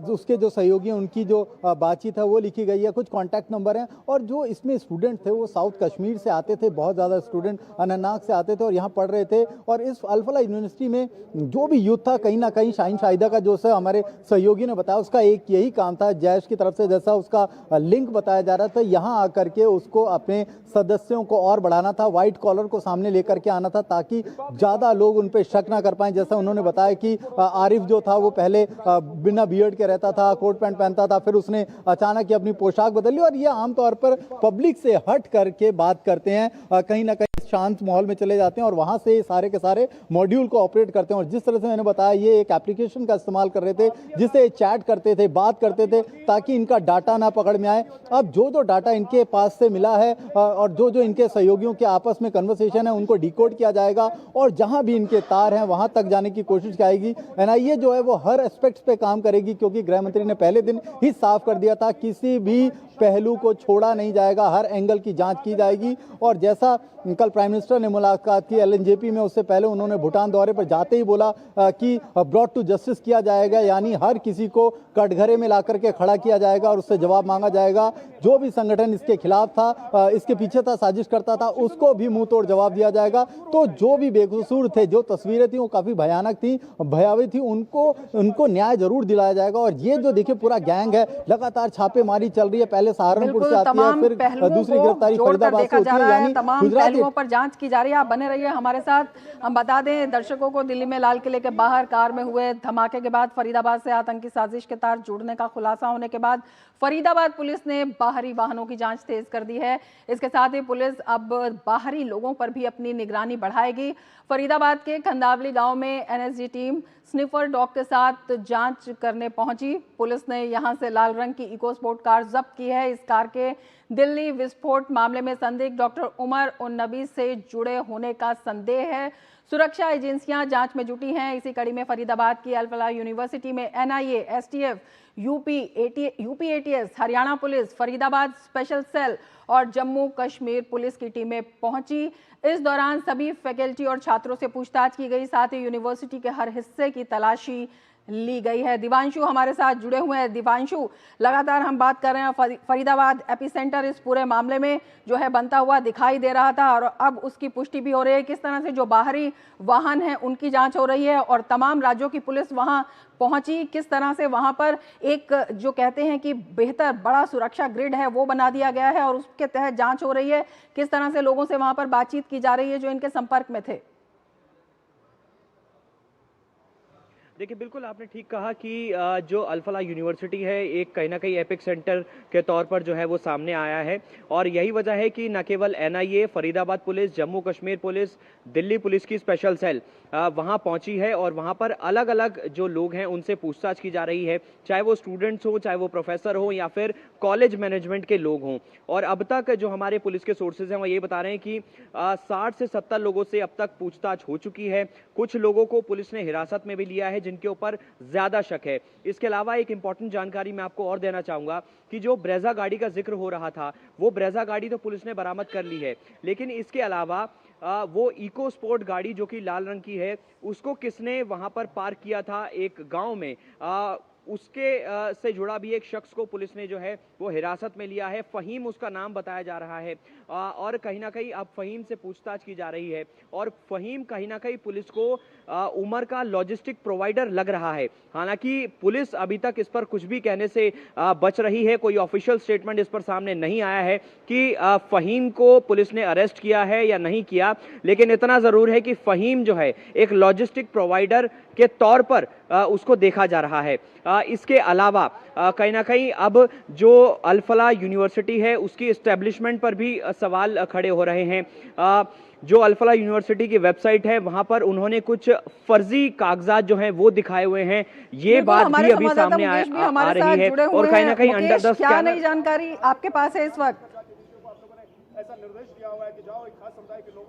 उसके जो सहयोगी हैं उनकी जो बातचीत है वो लिखी गई है, कुछ कॉन्टैक्ट नंबर हैं। और जो इसमें स्टूडेंट थे वो साउथ कश्मीर से आते थे, बहुत ज़्यादा स्टूडेंट अनंतनाग से आते थे और यहाँ पढ़ रहे थे। और इस अल-फलाह यूनिवर्सिटी में जो भी यूथ था, कहीं ना कहीं शाहीन शाहिदा का जो है हमारे सहयोगी ने बताया, उसका एक यही काम था, जैश की तरफ से जैसा उसका लिंक बताया जा रहा था, यहाँ आकर के उसको अपने सदस्यों को और बढ़ाना था, व्हाइट कॉलर को सामने लेकर के आना था ताकि ज़्यादा लोग उन पर शक ना कर पाएं। जैसा उन्होंने बताया कि आरिफ जो था वो पहले बिना बियर्ड के रहता था, कोट पैंट पहनता था, फिर उसने अचानक ही अपनी पोशाक बदल ली और ये आमतौर पर पब्लिक से हट करके बात करते हैं, कहीं ना कहीं शांत माहौल में चले जाते हैं और वहां से सारे के सारे मॉड्यूल को ऑपरेट करते हैं। और जिस तरह से मैंने बताया, ये एक एप्लीकेशन का इस्तेमाल कर रहे थे जिससे चैट करते थे, बात करते थे ताकि इनका डाटा ना पकड़ में आए। अब जो डाटा इनके पास से मिला है और जो इनके सहयोगियों के आपस में कन्वर्सेशन है उनको डिकोड किया जाएगा और जहां भी इनके तार हैं वहां तक जाने की कोशिश जाएगी। एनआईए जो है वो हर एस्पेक्ट्स पे काम करेगी, क्योंकि गृह मंत्री ने पहले दिन ही साफ कर दिया था किसी भी पहलू को छोड़ा नहीं जाएगा, हर एंगल की जांच की जाएगी। और जैसा कल प्राइम मिनिस्टर ने मुलाकात की एलएनजेपी में, उससे पहले उन्होंने भूटान दौरे पर जाते ही बोला कि ब्रॉट टू जस्टिस किया जाएगा, यानी हर किसी को कटघरे में ला करके खड़ा किया जाएगा और उससे जवाब मांगा जाएगा। जो भी संगठन इसके खिलाफ था, इसके पीछे था, साजिश करता था, उसको भी मुंह तोड़ जवाब दिया जाएगा। तो जो भी बेकसूर थे, जो तस्वीरें थी वो काफी भयानक थी, भयावह थी, उनको न्याय जरूर दिलाया जाएगा। और ये जो देखिए पूरा गैंग है, लगातार छापेमारी चल रही है, पहले पहले सहारनपुर से आती है, तमाम फिर पहलुओं दूसरी को गिरफ्तारी जोड़कर फरीदाबाद से देखा होती जा है, रहा है, यानी तमाम गुजरात पहलुओं पर जांच की जा रही है। आप बने रहिए हमारे साथ। हम बता दें दर्शकों को, दिल्ली में लाल किले के बाहर कार में हुए धमाके के बाद फरीदाबाद से आतंकी साजिश के तार जुड़ने का खुलासा होने के बाद फरीदाबाद पुलिस ने बाहरी वाहनों की जांच तेज कर दी है। इसके साथ ही पुलिस अब बाहरी लोगों पर भी अपनी निगरानी बढ़ाएगी। फरीदाबाद के खंदावली गांव में एनएसजी टीम स्निफर डॉग के साथ जांच करने पहुंची। पुलिस ने यहां से लाल रंग की इको स्पोर्ट कार जब्त की है। इस कार के दिल्ली विस्फोट मामले में संदिग्ध डॉक्टर उमर उन नबी से जुड़े होने का संदेह है। सुरक्षा एजेंसियां जांच में जुटी हैं। इसी कड़ी में फरीदाबाद की अल फलाह यूनिवर्सिटी में NIA, STF, UP ATS, Haryana police, Faridabad special cell और जम्मू कश्मीर पुलिस की टीमें पहुंची। इस दौरान सभी फैकल्टी और छात्रों से पूछताछ की गई, साथ ही यूनिवर्सिटी के हर हिस्से की तलाशी ली गई है। दिवांशु हमारे साथ जुड़े हुए हैं। दिवांशु, लगातार हम बात कर रहे हैं फरीदाबाद एपिसेंटर इस पूरे मामले में जो है बनता हुआ दिखाई दे रहा था और अब उसकी पुष्टि भी हो रही है। किस तरह से जो बाहरी वाहन है उनकी जांच हो रही है और तमाम राज्यों की पुलिस वहां पहुंची, किस तरह से वहां पर एक जो कहते हैं कि बेहतर बड़ा सुरक्षा ग्रिड है वो बना दिया गया है और उसके तहत जांच हो रही है। किस तरह से लोगों से वहां पर बातचीत की जा रही है जो इनके संपर्क में थे? देखिए, बिल्कुल आपने ठीक कहा कि जो अल फलाह यूनिवर्सिटी है एक कहीं ना कहीं एपिक सेंटर के तौर पर जो है वो सामने आया है और यही वजह है कि न केवल NIA, Faridabad police, Jammu Kashmir police, Delhi police की स्पेशल सेल वहां पहुंची है और वहां पर अलग अलग जो लोग हैं उनसे पूछताछ की जा रही है, चाहे वो स्टूडेंट्स हो, चाहे वो प्रोफेसर हो या फिर कॉलेज मैनेजमेंट के लोग हों। और अब तक जो हमारे पुलिस के सोर्सेज हैं वो ये बता रहे हैं कि 60 से 70 लोगों से अब तक पूछताछ हो चुकी है। कुछ लोगों को पुलिस ने हिरासत में भी लिया है जिनके ऊपर ज्यादा शक है। इसके अलावा एक इंपॉर्टेंट जानकारी मैं आपको और देना चाहूंगा कि जो ब्रेजा गाड़ी का जिक्र हो रहा था वो ब्रेजा गाड़ी तो पुलिस ने बरामद कर ली है, लेकिन इसके अलावा वो इको स्पोर्ट गाड़ी जो कि लाल रंग की है उसको किसने वहां पर पार्क किया था एक गांव में, उसके से जुड़ा भी एक शख्स को पुलिस ने जो है वो हिरासत में लिया है। फहीम उसका नाम बताया जा रहा है और कहीं ना कहीं अब फहीम से पूछताछ की जा रही है और फहीम कहीं ना कहीं पुलिस को उमर का लॉजिस्टिक प्रोवाइडर लग रहा है। हालांकि पुलिस अभी तक इस पर कुछ भी कहने से बच रही है, कोई ऑफिशियल स्टेटमेंट इस पर सामने नहीं आया है कि फहीम को पुलिस ने अरेस्ट किया है या नहीं किया, लेकिन इतना जरूर है कि फहीम जो है एक लॉजिस्टिक प्रोवाइडर के तौर पर उसको देखा जा रहा है। इसके अलावा कहीं ना कहीं अब जो अल फलाह यूनिवर्सिटी है उसकी एस्टेब्लिशमेंट पर भी सवाल खड़े हो रहे हैं। जो अल फलाह यूनिवर्सिटी की वेबसाइट है वहां पर उन्होंने कुछ फर्जी कागजात जो हैं वो दिखाए हुए हैं, ये बात भी अभी सामने आ रही है और कहीं ना कहीं अंडर द क्या नई जानकारी आपके पास है इस वक्त?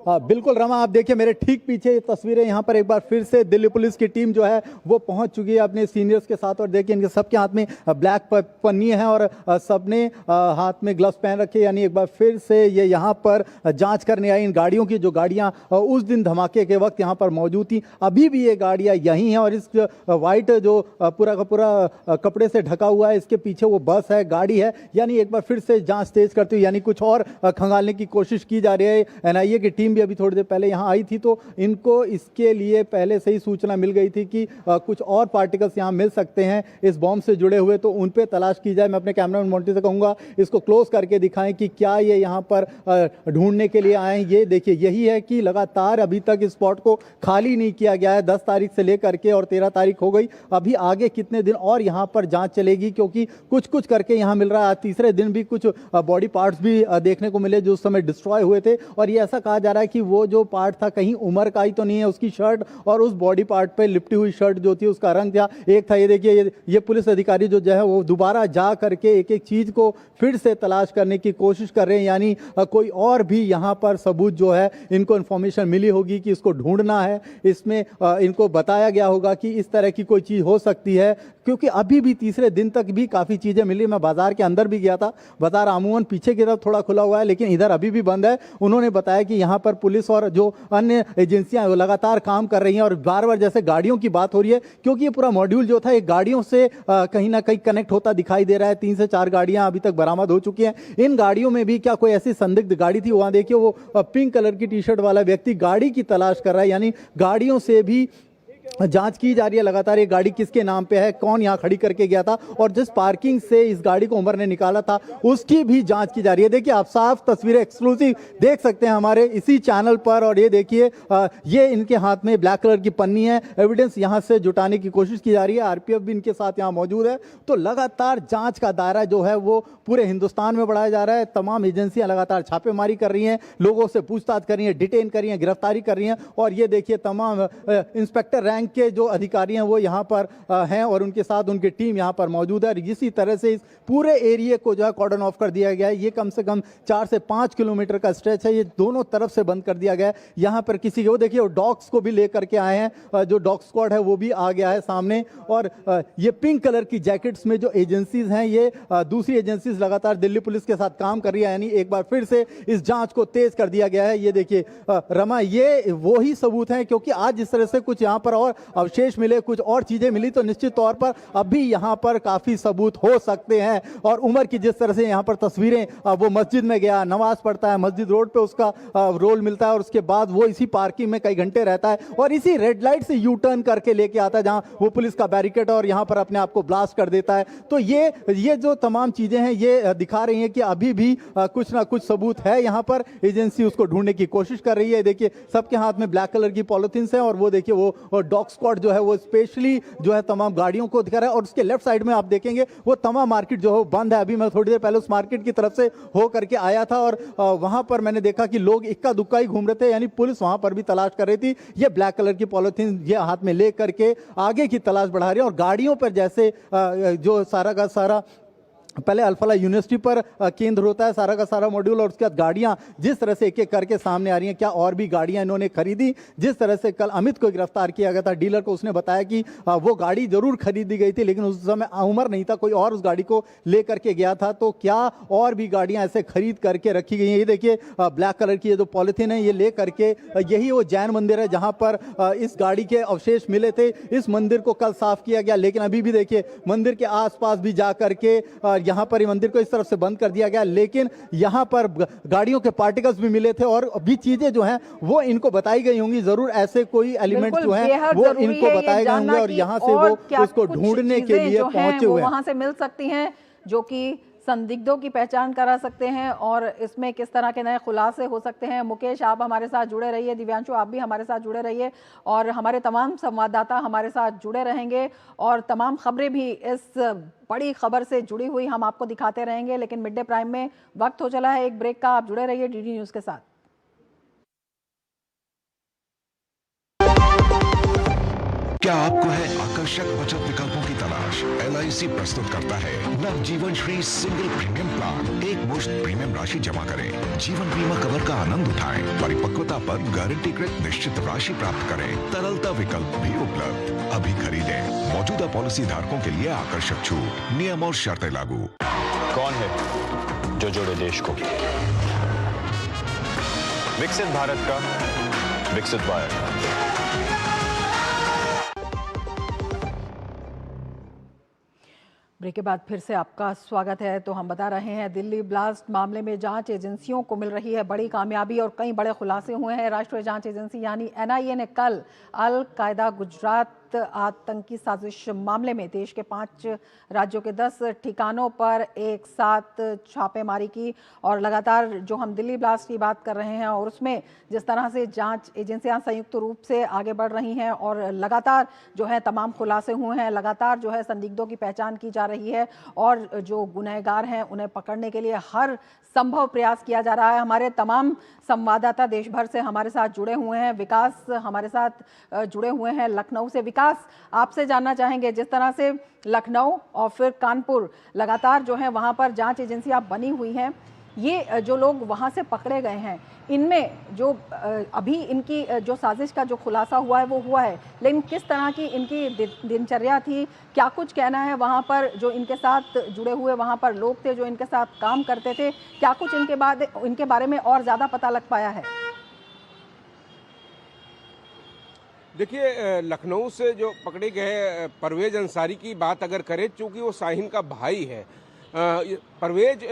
बिल्कुल रमा, आप देखिए मेरे ठीक पीछे ये तस्वीरें, यहाँ पर एक बार फिर से दिल्ली पुलिस की टीम जो है वो पहुंच चुकी है अपने सीनियर्स के साथ और देखिए इनके सबके हाथ में ब्लैक पन्नी है और सबने हाथ में ग्लव्स पहन रखे, यानी एक बार फिर से ये यहाँ पर जांच करने आई इन गाड़ियों की जो गाड़ियाँ उस दिन धमाके के वक्त यहाँ पर मौजूद थी। अभी भी ये गाड़ियाँ यहीं हैं और इस वाइट जो पूरा का पूरा कपड़े से ढका हुआ है इसके पीछे वो बस है, गाड़ी है, यानी एक बार फिर से जाँच तेज करती हुई यानी कुछ और खंगालने की कोशिश की जा रही है। एनआईए की टीम भी अभी थोड़ी देर पहले यहाँ आई थी तो इनको इसके लिए पहले से ही सूचना मिल गई थी कि कुछ और पार्टिकल्स यहाँ मिल सकते हैं इस बॉम्ब से जुड़े हुए, तो उन पे तलाश की जाए। मैं अपने कैमरामैन मोंटी से कहूँगा इसको क्लोज करके दिखाएं कि क्या ये यहाँ पर ढूंढने के लिए आए हैं। ये देखिए, यही है कि लगातार अभी तक इस स्पॉट को खाली नहीं किया गया है। 10 तारीख से लेकर के और 13 तारीख हो गई, अभी आगे कितने दिन और यहाँ पर जाँच चलेगी क्योंकि कुछ कुछ करके यहाँ मिल रहा है। तीसरे दिन भी कुछ बॉडी पार्ट्स भी देखने को मिले जो उस समय डिस्ट्रॉय हुए थे और ये ऐसा कहा जा रहा है कि वो जो पार्ट था कहीं उमर का ही तो नहीं है, उसकी शर्ट और उस बॉडी पार्ट पे लिपटी हुई शर्ट जो थी उसका रंग था एक था। ये देखिए, ये पुलिस अधिकारी जो है वो दोबारा जा करके एक एक चीज को फिर से तलाश करने की कोशिश कर रहे हैं, यानी कोई और भी यहाँ पर सबूत जो है इनको इंफॉर्मेशन मिली होगी कि इसको ढूंढना है, इसमें इनको बताया गया होगा कि इस तरह की कोई चीज हो सकती है क्योंकि अभी भी तीसरे दिन तक भी काफी चीजें मिली। मैं बाजार के अंदर भी गया था, बाजार अमूमन पीछे की तरफ थोड़ा खुला हुआ है लेकिन इधर अभी भी बंद है। उन्होंने बताया कि यहाँ पर पुलिस और जो अन्य एजेंसियां वो लगातार काम कर रही हैं और बार बार जैसे गाड़ियों की बात हो रही है क्योंकि ये पूरा मॉड्यूल जो था एक गाड़ियों से कहीं ना कहीं कनेक्ट होता दिखाई दे रहा है। 3 से 4 गाड़ियां अभी तक बरामद हो चुकी हैं। इन गाड़ियों में भी क्या कोई ऐसी संदिग्ध गाड़ी थी? वहां देखिए वो पिंक कलर की टी शर्ट वाला व्यक्ति गाड़ी की तलाश कर रहा है, यानी गाड़ियों से भी जांच की जा रही है लगातार, ये गाड़ी किसके नाम पे है, कौन यहाँ खड़ी करके गया था और जिस पार्किंग से इस गाड़ी को उमर ने निकाला था उसकी भी जांच की जा रही है। देखिए आप साफ तस्वीरें एक्सक्लूसिव देख सकते हैं हमारे इसी चैनल पर। और ये देखिए ये इनके हाथ में ब्लैक कलर की पन्नी है, एविडेंस यहाँ से जुटाने की कोशिश की जा रही है। आरपीएफ भी इनके साथ यहाँ मौजूद है। तो लगातार जांच का दायरा जो है वो पूरे हिंदुस्तान में बढ़ाया जा रहा है। तमाम एजेंसियां लगातार छापेमारी कर रही हैं, लोगों से पूछताछ कर रही हैं, डिटेन कर रही हैं, गिरफ्तारी कर रही हैं। और ये देखिए तमाम इंस्पेक्टर रैंक के जो अधिकारी हैं वो यहाँ पर हैं और उनके साथ उनकी टीम यहाँ पर मौजूद है। इसी तरह से इस पूरे एरिया को जो है कॉर्डन ऑफ कर दिया गया है। ये कम से कम 4 से 5 किलोमीटर का स्ट्रेच है, ये दोनों तरफ से बंद कर दिया गया है। यहाँ पर किसी को देखिए डॉग्स को भी लेकर के आए हैं, जो डॉग स्क्वाड है वो भी आ गया है सामने। और ये पिंक कलर की जैकेट्स में जो एजेंसीज हैं ये दूसरी एजेंसीज लगातार दिल्ली पुलिस के साथ काम कर रही है, यानी एक बार फिर से इस जांच को तेज कर दिया गया है। ये देखिए रमा, ये वो ही सबूत हैं, क्योंकि आज जिस तरह से कुछ यहाँ पर और अवशेष मिले, कुछ और चीजें मिली, तो निश्चित तौर पर अभी यहाँ पर काफी सबूत हो सकते हैं। और उमर की जिस तरह से यहाँ पर तस्वीरें, वो मस्जिद में गया, नमाज पढ़ता है, मस्जिद रोड पे उसका रोल मिलता है और उसके बाद वो इसी पार्किंग में कई घंटे रहता है और इसी रेड लाइट से यू टर्न करके लेके आता है जहां वो पुलिस का बैरिकेड और यहाँ पर अपने आप को ब्लास्ट कर देता है। तो ये जो तमाम चीजें हैं ये दिखा रही हैं कि अभी भी कुछ ना कुछ सबूत है यहाँ पर। एजेंसी उसको ढूंढने की कोशिश कर रही है। देखिए सबके हाथ में ब्लैक कलर की पॉलिथीन है और वो देखिए वो डॉग स्क्वाड जो है वो स्पेशली जो है तमाम गाड़ियों को दिखा रहा है। और उसके लेफ्ट साइड में आप देखेंगे वो तमाम मार्केट जो है बंद है। अभी मैं थोड़ी देर पहले उस मार्केट की तरफ से हो करके आया था और वहां पर मैंने देखा कि लोग इक्का दुक्का ही घूम रहे थे, यानी पुलिस वहां पर भी तलाश कर रही थी। ये ब्लैक कलर की पॉलिथीन ये हाथ में ले करके आगे की तलाश बढ़ा रही है। और गाड़ियों पर जैसे जो सारा का सारा पहले अल्फला यूनिवर्सिटी पर केंद्र होता है सारा का सारा मॉड्यूल, और उसके बाद गाड़ियां जिस तरह से एक एक करके सामने आ रही हैं। क्या और भी गाड़ियां इन्होंने खरीदी? जिस तरह से कल अमित को गिरफ्तार किया गया था, डीलर को, उसने बताया कि वो गाड़ी जरूर खरीदी गई थी लेकिन उस समय उम्र नहीं था, कोई और उस गाड़ी को लेकर के गया था। तो क्या और भी गाड़ियां ऐसे खरीद करके रखी गई हैं? ये देखिए ब्लैक कलर की ये जो पॉलिथीन है ये ले करके, यही वो जैन मंदिर है जहां पर इस गाड़ी के अवशेष मिले थे। इस मंदिर को कल साफ किया गया लेकिन अभी भी देखिए मंदिर के आसपास भी जा करके यहाँ पर मंदिर को इस तरफ से बंद कर दिया गया, लेकिन यहाँ पर गाड़ियों के पार्टिकल्स भी मिले थे और अभी चीजें जो हैं वो इनको बताई गई होंगी। जरूर ऐसे कोई एलिमेंट जो हैं वो इनको बताए गए होंगे और यहाँ से वो उसको ढूंढने के लिए पहुंचे हुए हैं। वहां से मिल सकती हैं जो कि संदिग्धों की पहचान करा सकते हैं और इसमें किस तरह के नए खुलासे हो सकते हैं। मुकेश, आप हमारे साथ जुड़े रहिए, दिव्यांशु आप भी हमारे साथ जुड़े रहिए और हमारे तमाम संवाददाता हमारे साथ जुड़े रहेंगे और तमाम खबरें भी इस बड़ी खबर से जुड़ी हुई हम आपको दिखाते रहेंगे। लेकिन मिड डे प्राइम में वक्त हो चला है एक ब्रेक का। आप जुड़े रहिए डीडी न्यूज के साथ। क्या आपको है आकर्षक बचत विकल्पों की तलाश? LIC प्रस्तुत करता है नवजीवन श्री सिंगल प्रीमियम प्लान। एक मुश्त प्रीमियम राशि जमा करें, जीवन बीमा कवर का आनंद उठाएं, परिपक्वता पर गारंटीकृत निश्चित राशि प्राप्त करें। तरलता विकल्प भी उपलब्ध। अभी खरीदें। मौजूदा पॉलिसी धारकों के लिए आकर्षक छूट, नियम और शर्तें लागू। कौन है जो जोड़े देश को? विकसित भारत का विकसित भारत। ब्रेक के बाद फिर से आपका स्वागत है। तो हम बता रहे हैं दिल्ली ब्लास्ट मामले में जांच एजेंसियों को मिल रही है बड़ी कामयाबी और कई बड़े खुलासे हुए हैं। राष्ट्रीय जांच एजेंसी यानी NIA ने कल अल कायदा गुजरात आतंकी साजिश मामले में देश के 5 राज्यों के 10 ठिकानों पर एक साथ छापेमारी की। और लगातार जो हम दिल्ली ब्लास्ट की बात कर रहे हैं और उसमें जिस तरह से जांच एजेंसियां संयुक्त रूप से आगे बढ़ रही हैं और लगातार जो है तमाम खुलासे हुए हैं, लगातार जो है संदिग्धों की पहचान की जा रही है और जो गुनहगार हैं उन्हें पकड़ने के लिए हर संभव प्रयास किया जा रहा है। हमारे तमाम संवाददाता देश भर से हमारे साथ जुड़े हुए हैं। विकास हमारे साथ जुड़े हुए हैं लखनऊ से। विकास, आपसे जानना चाहेंगे जिस तरह से लखनऊ और फिर कानपुर लगातार जो है वहां पर जांच एजेंसियां बनी हुई हैं, ये जो लोग वहां से पकड़े गए हैं इनमें जो अभी इनकी जो साजिश का जो खुलासा हुआ है वो हुआ है, लेकिन किस तरह की इनकी दिनचर्या थी, क्या कुछ कहना है वहाँ पर जो इनके साथ जुड़े हुए वहाँ पर लोग थे जो इनके साथ काम करते थे, क्या कुछ इनके बारे में और ज़्यादा पता लग पाया है? देखिए लखनऊ से जो पकड़े गए परवेज अंसारी की बात अगर करें, चूंकि वो शाहीन का भाई है, परवेज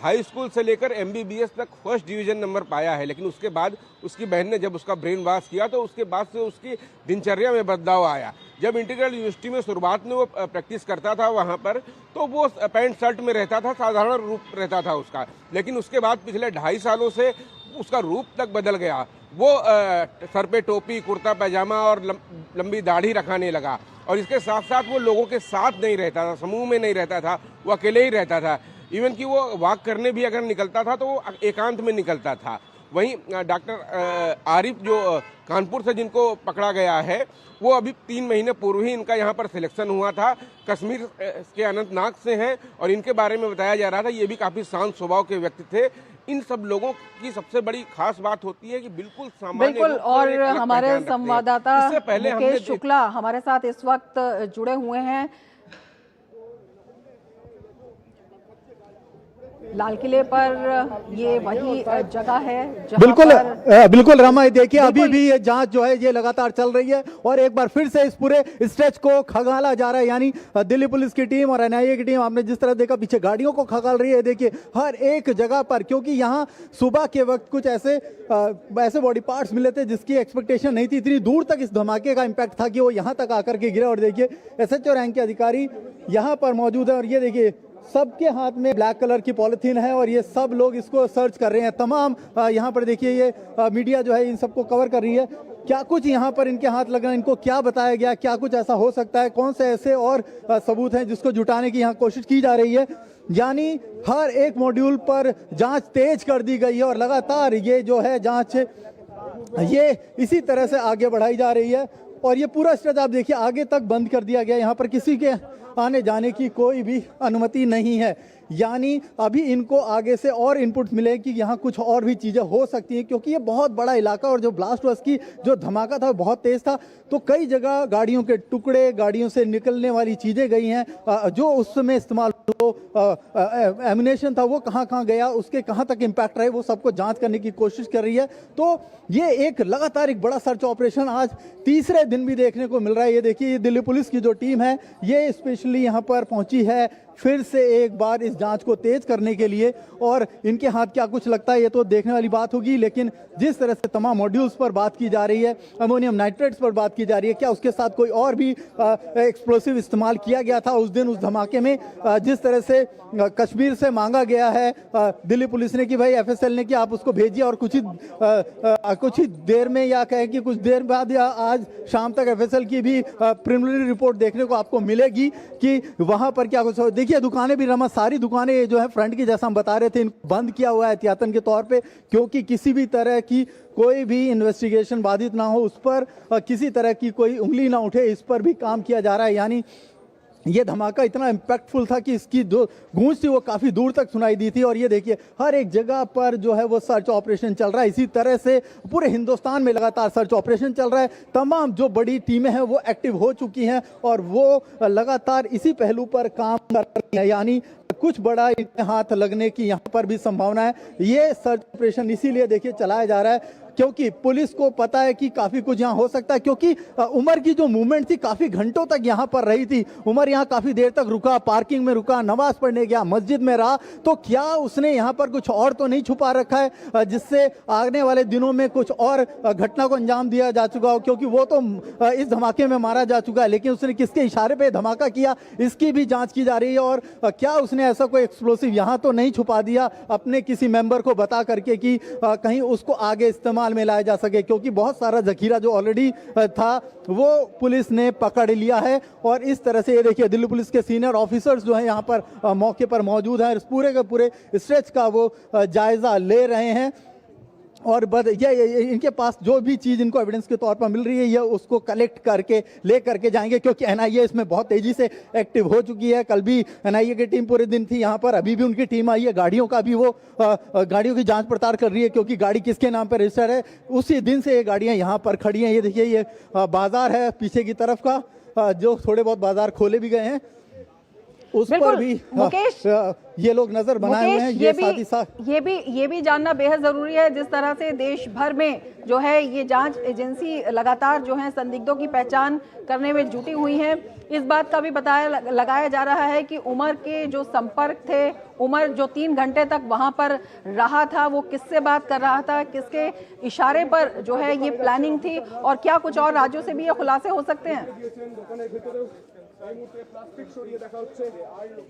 हाई स्कूल से लेकर MBBS तक फर्स्ट डिवीज़न नंबर पाया है, लेकिन उसके बाद उसकी बहन ने जब उसका ब्रेन वॉश किया तो उसके बाद से उसकी दिनचर्या में बदलाव आया। जब इंटीग्रल यूनिवर्सिटी में शुरुआत में वो प्रैक्टिस करता था वहाँ पर, तो वो पैंट शर्ट में रहता था, साधारण रूप रहता था उसका, लेकिन उसके बाद पिछले 2.5 सालों से उसका रूप तक बदल गया। वो सर पे टोपी, कुर्ता पैजामा और लंबी दाढ़ी रखाने लगा, और इसके साथ साथ वो लोगों के साथ नहीं रहता था, समूह में नहीं रहता था, वो अकेले ही रहता था। इवन कि वो वॉक करने भी अगर निकलता था तो वो एकांत में निकलता था। वहीं डॉक्टर आरिफ जो कानपुर से जिनको पकड़ा गया है, वो अभी 3 महीने पूर्व ही इनका यहाँ पर सिलेक्शन हुआ था। कश्मीर के अनंतनाग से हैं और इनके बारे में बताया जा रहा था ये भी काफ़ी शांत स्वभाव के व्यक्ति थे। इन सब लोगों की सबसे बड़ी खास बात होती है कि बिल्कुल सामान्य बिल्कुल, और हमारे संवाददाता मुकेश शुक्ला हमारे साथ इस वक्त जुड़े हुए हैं। लाल किले पर ये वही जगह है जहां बिल्कुल रमा, देखिए अभी भी ये जांच जो है ये लगातार चल रही है और एक बार फिर से इस पूरे स्ट्रेच को खंगाला जा रहा है। यानी दिल्ली पुलिस की टीम और NIA की टीम, आपने जिस तरह देखा पीछे गाड़ियों को खंगाल रही है, देखिए हर एक जगह पर, क्योंकि यहाँ सुबह के वक्त कुछ ऐसे बॉडी पार्ट्स मिले थे जिसकी एक्सपेक्टेशन नहीं थी। इतनी दूर तक इस धमाके का इम्पैक्ट था कि वो यहाँ तक आकर के गिरे। और देखिए SHO रैंक के अधिकारी यहाँ पर मौजूद है और ये देखिए सबके हाथ में ब्लैक कलर की पॉलिथीन है और ये सब लोग इसको सर्च कर रहे हैं। तमाम यहाँ पर देखिए ये मीडिया जो है इन सबको कवर कर रही है। क्या कुछ यहाँ पर इनके हाथ लगा, इनको क्या बताया गया, क्या कुछ ऐसा हो सकता है, कौन से ऐसे और सबूत हैं जिसको जुटाने की यहाँ कोशिश की जा रही है। यानी हर एक मॉड्यूल पर जांच तेज कर दी गई है और लगातार ये जो है जांच ये इसी तरह से आगे बढ़ाई जा रही है। और ये पूरा स्ट्रेच आप देखिए आगे तक बंद कर दिया गया, यहाँ पर किसी के आने जाने की कोई भी अनुमति नहीं है। यानी अभी इनको आगे से और इनपुट मिले कि यहाँ कुछ और भी चीज़ें हो सकती हैं, क्योंकि ये बहुत बड़ा इलाका और जो ब्लास्ट हुआ उसकी जो धमाका था बहुत तेज़ था। तो कई जगह गाड़ियों के टुकड़े, गाड़ियों से निकलने वाली चीज़ें गई हैं, जो उस समय इस्तेमाल एमिनेशन था वो कहाँ कहाँ गया, उसके कहाँ तक इम्पैक्ट रहे, वो सबको जांच करने की कोशिश कर रही है। तो ये एक लगातार एक बड़ा सर्च ऑपरेशन आज तीसरे दिन भी देखने को मिल रहा है। ये देखिए ये दिल्ली पुलिस की जो टीम है ये स्पेशली यहाँ पर पहुंची है फिर से एक बार इस जांच को तेज करने के लिए। और इनके हाथ क्या कुछ लगता है ये तो देखने वाली बात होगी, लेकिन जिस तरह से तमाम मॉड्यूल्स पर बात की जा रही है, अमोनियम नाइट्रेट्स पर बात की जा रही है, क्या उसके साथ कोई और भी एक्सप्लोसिव इस्तेमाल किया गया था उस दिन उस धमाके में, जिस तरह से कश्मीर से मांगा गया है दिल्ली पुलिस ने कि भाई FSL ने कि आप उसको भेजिए और कुछ ही देर में या कहें कि कुछ देर बाद या आज शाम तक FSL की भी प्रिलिमिनरी रिपोर्ट देखने को आपको मिलेगी कि वहां पर क्या कुछ। देखिए दुकानें भी रमा, सारी दुकानें जो है फ्रंट की जैसा हम बता रहे थे बंद किया हुआ है एहतियातन के तौर पे, क्योंकि किसी भी तरह की कोई भी इन्वेस्टिगेशन बाधित ना हो, उस पर किसी तरह की कोई उंगली ना उठे, इस पर भी काम किया जा रहा है। यानी ये धमाका इतना इम्पैक्टफुल था कि इसकी जो गूंज थी वो काफ़ी दूर तक सुनाई दी थी। और ये देखिए हर एक जगह पर जो है वो सर्च ऑपरेशन चल रहा है। इसी तरह से पूरे हिंदुस्तान में लगातार सर्च ऑपरेशन चल रहा है। तमाम जो बड़ी टीमें हैं वो एक्टिव हो चुकी हैं और वो लगातार इसी पहलू पर काम कर रही है। यानी कुछ बड़ा इनके हाथ लगने की यहाँ पर भी संभावना है। ये सर्च ऑपरेशन इसीलिए देखिए चलाया जा रहा है क्योंकि पुलिस को पता है कि काफी कुछ यहाँ हो सकता है, क्योंकि उमर की जो मूवमेंट थी काफी घंटों तक यहाँ पर रही थी। उमर यहाँ काफी देर तक रुका, पार्किंग में रुका, नमाज पढ़ने गया, मस्जिद में रहा। तो क्या उसने यहाँ पर कुछ और तो नहीं छुपा रखा है जिससे आने वाले दिनों में कुछ और घटना को अंजाम दिया जा चुका हो, क्योंकि वो तो इस धमाके में मारा जा चुका है, लेकिन उसने किसके इशारे पे धमाका किया इसकी भी जांच की जा रही है। और क्या उसने ऐसा कोई एक्सप्लोसिव यहाँ तो नहीं छुपा दिया अपने किसी मेंबर को बता करके कि कहीं उसको आगे इस्तेमाल में लाया जा सके, क्योंकि बहुत सारा जखीरा जो ऑलरेडी था वो पुलिस ने पकड़ लिया है। और इस तरह से ये देखिए दिल्ली पुलिस के सीनियर ऑफिसर्स जो हैं यहाँ पर मौके पर मौजूद हैं, इस पूरे के पूरे स्ट्रेच का वो जायजा ले रहे हैं। और ये इनके पास जो भी चीज़ इनको एविडेंस के तौर पर मिल रही है ये उसको कलेक्ट करके ले करके जाएंगे, क्योंकि NIA इसमें बहुत तेज़ी से एक्टिव हो चुकी है। कल भी NIA की टीम पूरे दिन थी यहाँ पर, अभी भी उनकी टीम आई है। गाड़ियों का भी वो गाड़ियों की जांच पड़ताल कर रही है, क्योंकि गाड़ी किसके नाम पर रजिस्टर है। उसी दिन से ये गाड़ियाँ यहाँ पर खड़ी हैं। ये देखिए ये बाज़ार है पीछे की तरफ का, जो थोड़े बहुत बाज़ार खोले भी गए हैं। उस पर भी मुकेश, ये लोग नजर बनाए हुए हैं। ये साथ ही साथ ये भी जानना बेहद जरूरी है, जिस तरह से देश भर में जो है ये जांच एजेंसी लगातार जो है संदिग्धों की पहचान करने में जुटी हुई है। इस बात का भी लगाया जा रहा है कि उमर के जो संपर्क थे, उमर जो 3 घंटे तक वहां पर रहा था, वो किससे बात कर रहा था, किसके इशारे पर जो है ये प्लानिंग थी, और क्या कुछ और राज्यों से भी ये खुलासे हो सकते हैं?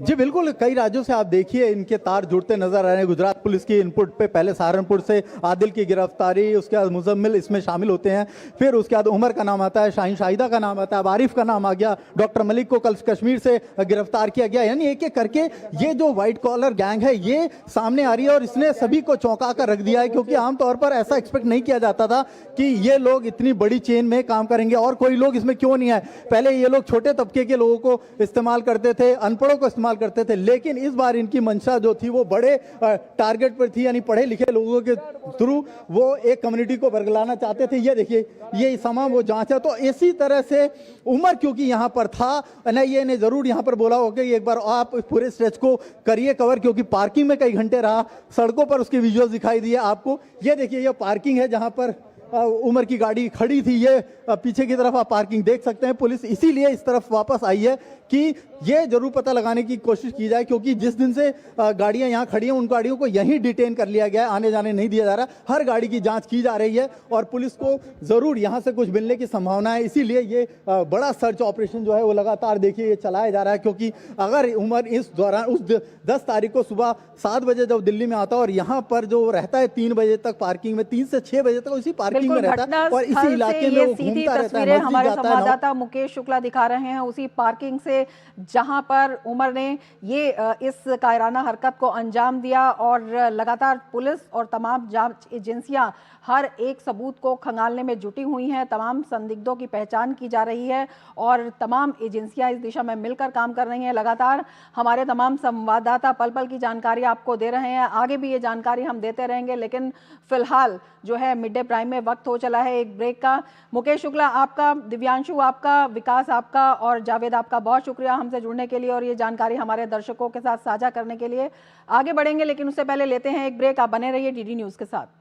जी बिल्कुल, कई राज्यों से आप देखिए इनके तार जुड़ते नजर आ रहे हैं। गुजरात पुलिस की इनपुट पे पहले सहारनपुर से आदिल की गिरफ्तारी, उसके बाद मुजम्मिल इसमें शामिल होते हैं, फिर उसके बाद उमर का नाम आता है, शाहीन शाहिदा का नाम आता है, अब आरिफ का नाम आ गया, डॉक्टर मलिक को कल कश्मीर से गिरफ्तार किया गया। यानी एक एक करके ये जो व्हाइट कॉलर गैंग है ये सामने आ रही है और इसने सभी को चौंका कर रख दिया है, क्योंकि आमतौर पर ऐसा एक्सपेक्ट नहीं किया जाता था कि ये लोग इतनी बड़ी चेन में काम करेंगे और कोई लोग इसमें क्यों नहीं आए। पहले ये लोग छोटे तबके के लोगों को इस्तेमाल करते थे, अनपढ़ों को इस्तेमाल करते थे, लेकिन इस बार इनकी मंशा जो थी वो बड़े टारगेट पर थी, यानी पढ़े लिखे लोगों के थ्रू वो एक कम्युनिटी को बरगलाना चाहते थे। ये देखिए ये तमाम वो जांच है। तो इसी तरह से उमर क्योंकि यहाँ पर था, एनआईए ने जरूर यहाँ पर बोला होगा कि एक बार आप पूरे स्ट्रेच को करिए कवर, क्योंकि पार्किंग में कई घंटे रहा, सड़कों पर उसके विजुअल्स दिखाई दिए आपको। ये देखिए ये पार्किंग है जहाँ पर उमर की गाड़ी खड़ी थी, ये पीछे की तरफ आप पार्किंग देख सकते हैं। पुलिस इसीलिए इस तरफ वापस आई है कि ये जरूर पता लगाने की कोशिश की जाए, क्योंकि जिस दिन से गाड़ियां यहाँ खड़ी हैं उन गाड़ियों को यहीं डिटेन कर लिया गया है, आने जाने नहीं दिया जा रहा। हर गाड़ी की जांच की जा रही है और पुलिस को जरूर यहाँ से कुछ मिलने की संभावना है, इसीलिए ये बड़ा सर्च ऑपरेशन जो है वो लगातार देखिए ये चलाया जा रहा है। क्योंकि अगर उमर इस दौरान उस 10 तारीख को सुबह 7 बजे जब दिल्ली में आता है और यहाँ पर जो रहता है 3 बजे तक पार्किंग में, 3 से 6 बजे तक उसी पार्किंग में रहता है और इसी इलाके में वो घूमता रहता है। हमारे संवाददाता मुकेश शुक्ला दिखा रहे हैं उसी पार्किंग से जहां पर उमर ने ये इस कायराना हरकत को अंजाम दिया, और लगातार पुलिस और तमाम जांच एजेंसियां हर एक सबूत को खंगालने में जुटी हुई हैं। तमाम संदिग्धों की पहचान की जा रही है और तमाम एजेंसियां इस दिशा में मिलकर काम कर रही हैं। लगातार हमारे तमाम संवाददाता पल पल की जानकारी आपको दे रहे हैं, आगे भी ये जानकारी हम देते रहेंगे, लेकिन फिलहाल जो है मिड डे प्राइम में वक्त हो चला है एक ब्रेक का। मुकेश शुक्ला आपका, दिव्यांशु आपका, विकास आपका और जावेद आपका बहुत शुक्रिया हमसे जुड़ने के लिए और ये जानकारी हमारे दर्शकों के साथ साझा करने के लिए। आगे बढ़ेंगे लेकिन उससे पहले लेते हैं एक ब्रेक। आप बने रहिए डीडी न्यूज के साथ।